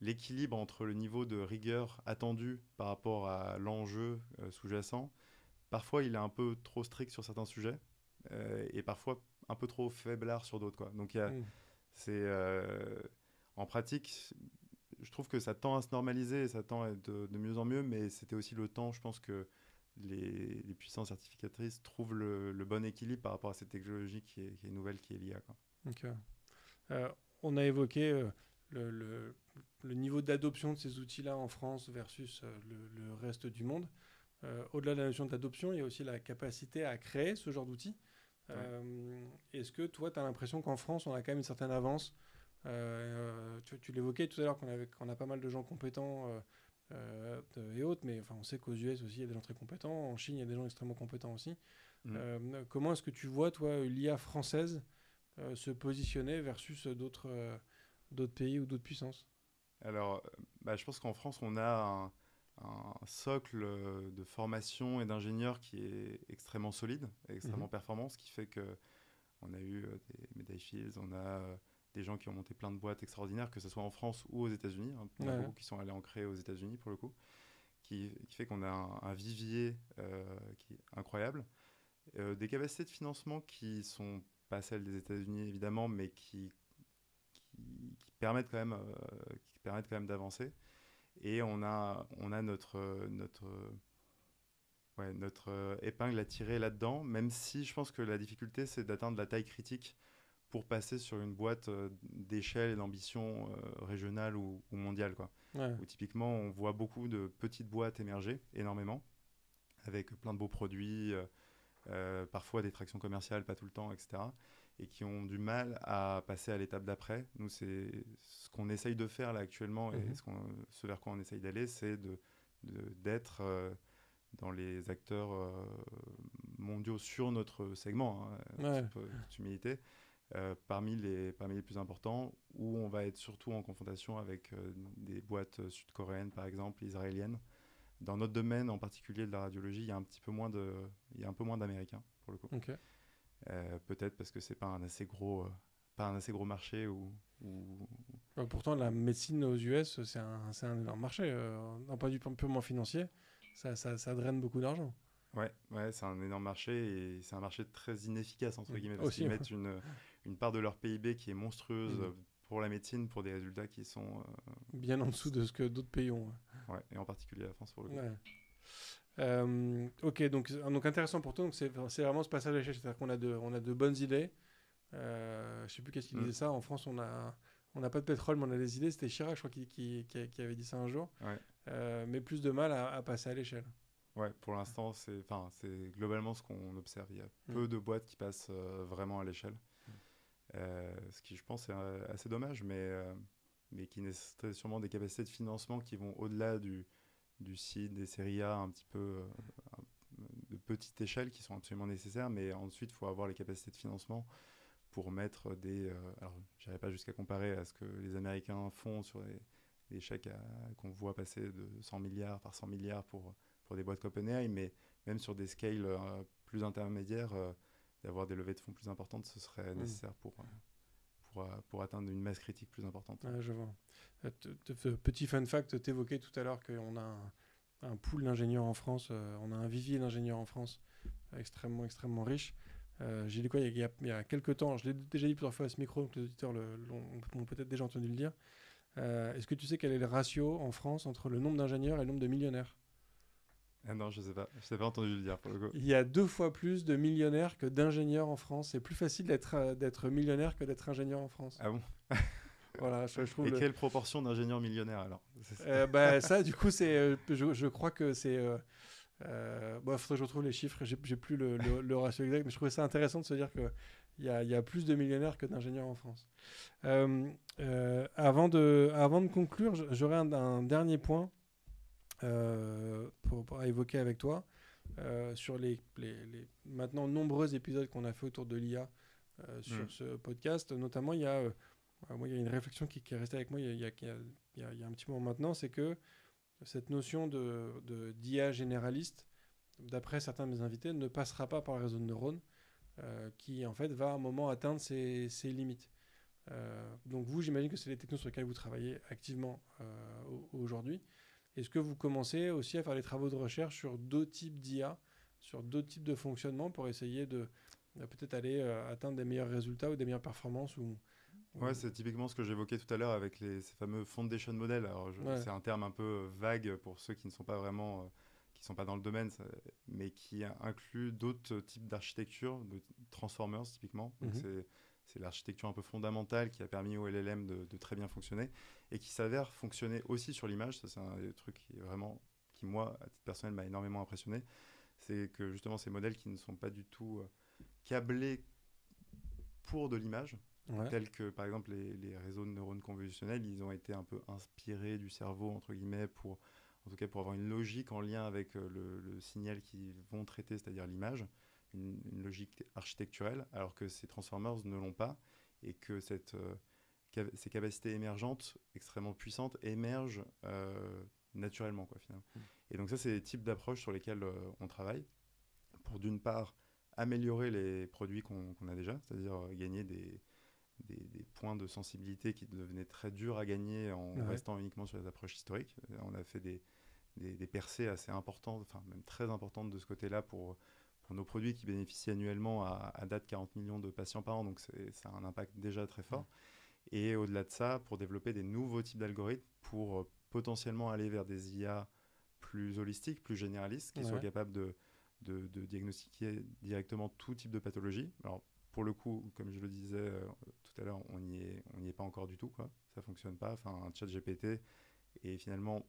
l'équilibre entre le niveau de rigueur attendu par rapport à l'enjeu sous-jacent, parfois il est un peu trop strict sur certains sujets et parfois un peu trop faiblard sur d'autres, quoi. Donc en pratique, je trouve que ça tend à se normaliser et ça tend à être de mieux en mieux, mais c'était aussi le temps, je pense, que les puissances certificatrices trouvent le bon équilibre par rapport à cette technologie qui est nouvelle, qui est l'IA, quoi. On a évoqué le niveau d'adoption de ces outils-là en France versus le reste du monde. Au-delà de la notion d'adoption, il y a aussi la capacité à créer ce genre d'outils. Est-ce que toi, tu as l'impression qu'en France, on a quand même une certaine avance ? Tu l'évoquais tout à l'heure qu'on a pas mal de gens compétents et autres, mais on sait qu'aux US aussi, il y a des gens très compétents. En Chine, il y a des gens extrêmement compétents aussi. Comment est-ce que tu vois, toi, l'IA française se positionner versus d'autres pays ou d'autres puissances ? Alors, je pense qu'en France, on a un socle de formation et d'ingénieurs qui est extrêmement solide, et extrêmement performant, ce qui fait qu'on a eu des médailles Fields, on a des gens qui ont monté plein de boîtes extraordinaires, que ce soit en France ou aux États-Unis. Il y en a beaucoup qui sont allés en créer aux États-Unis, pour le coup, qui fait qu'on a un vivier qui est incroyable. Des capacités de financement qui sont pas celles des États-Unis, évidemment, mais qui permettent quand même d'avancer. Et on a notre épingle à tirer là-dedans, même si je pense que la difficulté, c'est d'atteindre la taille critique pour passer sur une boîte d'échelle et d'ambition régionale ou mondiale, quoi. Où typiquement, on voit beaucoup de petites boîtes émerger, énormément, avec plein de beaux produits, parfois des tractions commerciales, pas tout le temps, etc., et qui ont du mal à passer à l'étape d'après. Nous, c'est ce qu'on essaye de faire là actuellement, et ce vers quoi on essaye d'aller, c'est d'être dans les acteurs mondiaux sur notre segment, toute humilité, parmi les plus importants, où on va être surtout en confrontation avec des boîtes sud-coréennes, par exemple, israéliennes. Dans notre domaine, en particulier de la radiologie, il y a un peu moins d'Américains, pour le coup. Peut-être parce que c'est pas un assez gros marché. Pourtant, la médecine aux US, c'est un énorme marché. D'un point de vue purement financier, ça draine beaucoup d'argent. Ouais, c'est un énorme marché, et c'est un marché très inefficace, entre guillemets, parce qu'ils mettent une part de leur PIB qui est monstrueuse pour la médecine pour des résultats qui sont... Bien en dessous de ce que d'autres pays ont. ouais, et en particulier la France pour le coup. Ouais. Ok, donc intéressant pour toi. Donc c'est vraiment ce passage à l'échelle. C'est-à-dire on a de bonnes idées. Je sais plus qu'est-ce qu'il disait ça. En France, on n'a pas de pétrole, mais on a des idées. C'était Chirac, je crois, qui avait dit ça un jour. Ouais. Mais plus de mal à passer à l'échelle. Ouais, pour l'instant, c'est globalement ce qu'on observe. Il y a peu de boîtes qui passent vraiment à l'échelle. Ce qui, je pense, est assez dommage, mais qui nécessite sûrement des capacités de financement qui vont au-delà du seed, des séries A un petit peu de petite échelle qui sont absolument nécessaires, mais ensuite, il faut avoir les capacités de financement pour mettre des... alors, je n'irai pas jusqu'à comparer à ce que les Américains font sur les chèques qu'on voit passer de 100 milliards par 100 milliards pour des boîtes comme OpenAI, mais même sur des scales plus intermédiaires, d'avoir des levées de fonds plus importantes, ce serait nécessaire pour atteindre une masse critique plus importante. Ouais, je vois. Petit fun fact, tu évoquais tout à l'heure qu'on a un pool d'ingénieurs en France, on a un vivier d'ingénieurs en France extrêmement, extrêmement riche. J'ai dit quoi il y a quelques temps, je l'ai déjà dit plusieurs fois à ce micro, donc les auditeurs ont peut-être déjà entendu le dire. Est-ce que tu sais quel est le ratio en France entre le nombre d'ingénieurs et le nombre de millionnaires ? Ah non, je sais pas. Je n'ai pas entendu le dire pour le coup. Il y a 2 fois plus de millionnaires que d'ingénieurs en France. C'est plus facile d'être millionnaire que d'être ingénieur en France. Ah bon? Voilà, je trouve. Et quelle proportion d'ingénieurs millionnaires alors? Ça, du coup, je crois que c'est. Bon, il faudrait que je retrouve les chiffres. J'ai plus le ratio exact, mais je trouvais ça intéressant de se dire qu'il y a plus de millionnaires que d'ingénieurs en France. Avant de conclure, j'aurais un dernier point pour évoquer avec toi sur les maintenant nombreux épisodes qu'on a fait autour de l'IA sur ce podcast. Notamment, il y a une réflexion qui est restée avec moi il y a un petit moment maintenant, c'est que cette notion d'IA généraliste, d'après certains de mes invités, ne passera pas par le réseau de neurones, qui en fait va à un moment atteindre ses limites. Donc vous, j'imagine que c'est les technos sur lesquels vous travaillez activement aujourd'hui. Est-ce que vous commencez aussi à faire des travaux de recherche sur d'autres types d'IA, sur d'autres types de fonctionnement pour essayer de peut-être aller atteindre des meilleurs résultats ou des meilleures performances Ouais, c'est typiquement ce que j'évoquais tout à l'heure avec ces fameux foundation models. Alors, c'est un terme un peu vague pour ceux qui ne sont pas vraiment, qui sont pas dans le domaine, mais qui inclut d'autres types d'architecture, de transformers typiquement. Donc c'est l'architecture un peu fondamentale qui a permis au LLM de très bien fonctionner et qui s'avère fonctionner aussi sur l'image. Ça, c'est un des trucs qui moi, à titre personnel, m'a énormément impressionné. C'est que justement, ces modèles qui ne sont pas du tout câblés pour de l'image, tels que par exemple les réseaux de neurones convolutionnels, ils ont été un peu inspirés du cerveau, entre guillemets, en tout cas pour avoir une logique en lien avec le signal qu'ils vont traiter, c'est-à-dire l'image, une logique architecturelle, alors que ces transformers ne l'ont pas, et que ces capacités émergentes, extrêmement puissantes, émergent naturellement, quoi, finalement. Et donc ça, c'est des types d'approches sur lesquelles on travaille, pour d'une part améliorer les produits qu'on a déjà, c'est-à-dire gagner des points de sensibilité qui devenaient très durs à gagner en restant uniquement sur les approches historiques. On a fait des percées assez importantes, enfin même très importantes de ce côté-là pour nos produits qui bénéficient annuellement à date 40 millions de patients par an, donc ça a un impact déjà très fort. Et au-delà de ça, pour développer des nouveaux types d'algorithmes pour potentiellement aller vers des IA plus holistiques, plus généralistes, qui soient capables de diagnostiquer directement tout type de pathologie. Alors, pour le coup, comme je le disais tout à l'heure, on n'y est pas encore du tout, quoi. Ça ne fonctionne pas. Enfin, un chat GPT est finalement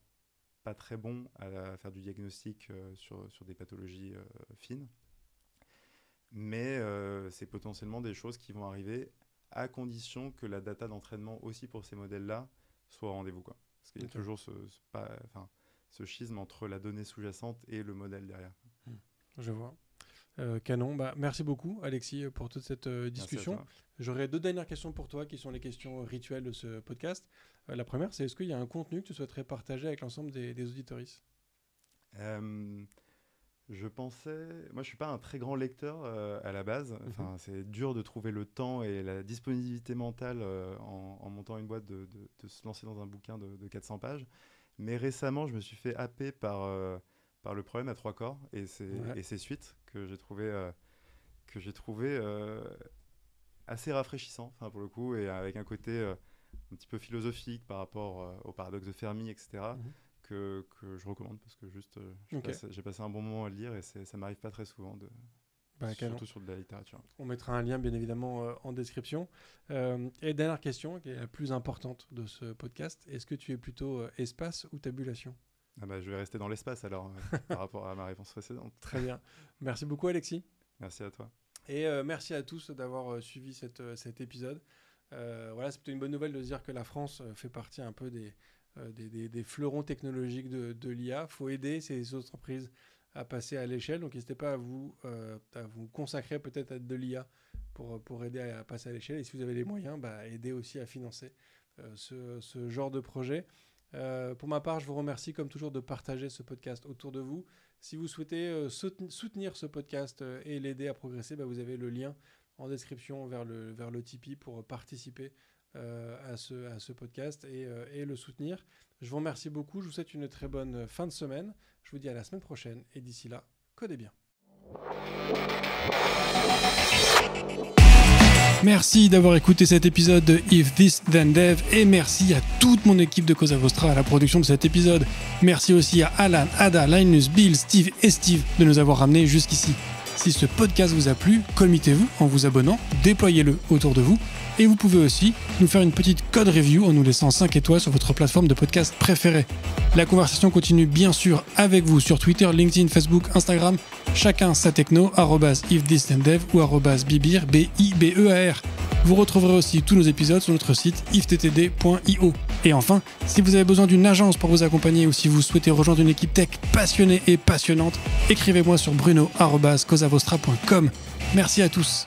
pas très bon à faire du diagnostic sur des pathologies fines. Mais c'est potentiellement des choses qui vont arriver à condition que la data d'entraînement aussi pour ces modèles-là soit au rendez-vous, quoi. Parce qu'il y a toujours ce schisme entre la donnée sous-jacente et le modèle derrière. Je vois. Canon. Merci beaucoup, Alexis, pour toute cette discussion. J'aurais 2 dernières questions pour toi, qui sont les questions rituelles de ce podcast. La première, c'est est-ce qu'il y a un contenu que tu souhaiterais partager avec l'ensemble des auditoristes ? Je pensais... Moi, je ne suis pas un très grand lecteur à la base. Enfin, c'est dur de trouver le temps et la disponibilité mentale en montant une boîte de se lancer dans un bouquin de 400 pages. Mais récemment, je me suis fait happer par le problème à 3 corps et ses suites que j'ai trouvé assez rafraîchissant, pour le coup, et avec un côté un petit peu philosophiques par rapport au paradoxe de Fermi, etc. Que je recommande parce que juste j'ai passé un bon moment à le lire et ça m'arrive pas très souvent surtout sur de la littérature. On mettra un lien bien évidemment en description. Et dernière question qui est la plus importante de ce podcast, est-ce que tu es plutôt espace ou tabulation ? Je vais rester dans l'espace alors par rapport à ma réponse précédente. Très bien. Merci beaucoup Alexis. Merci à toi. Et merci à tous d'avoir suivi cet épisode. Voilà, c'est plutôt une bonne nouvelle de se dire que la France fait partie un peu des fleurons technologiques de l'IA. Il faut aider ces entreprises à passer à l'échelle. Donc, n'hésitez pas à vous consacrer peut-être à de l'IA pour aider à passer à l'échelle. Et si vous avez les moyens, aidez aussi à financer ce genre de projet. Pour ma part, je vous remercie comme toujours de partager ce podcast autour de vous. Si vous souhaitez soutenir ce podcast et l'aider à progresser, vous avez le lien en description vers le Tipeee pour participer à ce podcast et le soutenir. Je vous remercie beaucoup. Je vous souhaite une très bonne fin de semaine. Je vous dis à la semaine prochaine. Et d'ici là, codez bien. Merci d'avoir écouté cet épisode de If This Then Dev et merci à toute mon équipe de Cosa Vostra à la production de cet épisode. Merci aussi à Alan, Ada, Linus, Bill, Steve et Steve de nous avoir ramenés jusqu'ici. Si ce podcast vous a plu, committez-vous en vous abonnant, déployez-le autour de vous et vous pouvez aussi nous faire une petite code review en nous laissant 5 étoiles sur votre plateforme de podcast préférée. La conversation continue bien sûr avec vous sur Twitter, LinkedIn, Facebook, Instagram, chacun sa techno, @ifthisdendev ou @bibir, BIBEAR. Vous retrouverez aussi tous nos épisodes sur notre site ifttd.io. Et enfin, si vous avez besoin d'une agence pour vous accompagner ou si vous souhaitez rejoindre une équipe tech passionnée et passionnante, écrivez-moi sur bruno@cosavostra.com. Merci à tous.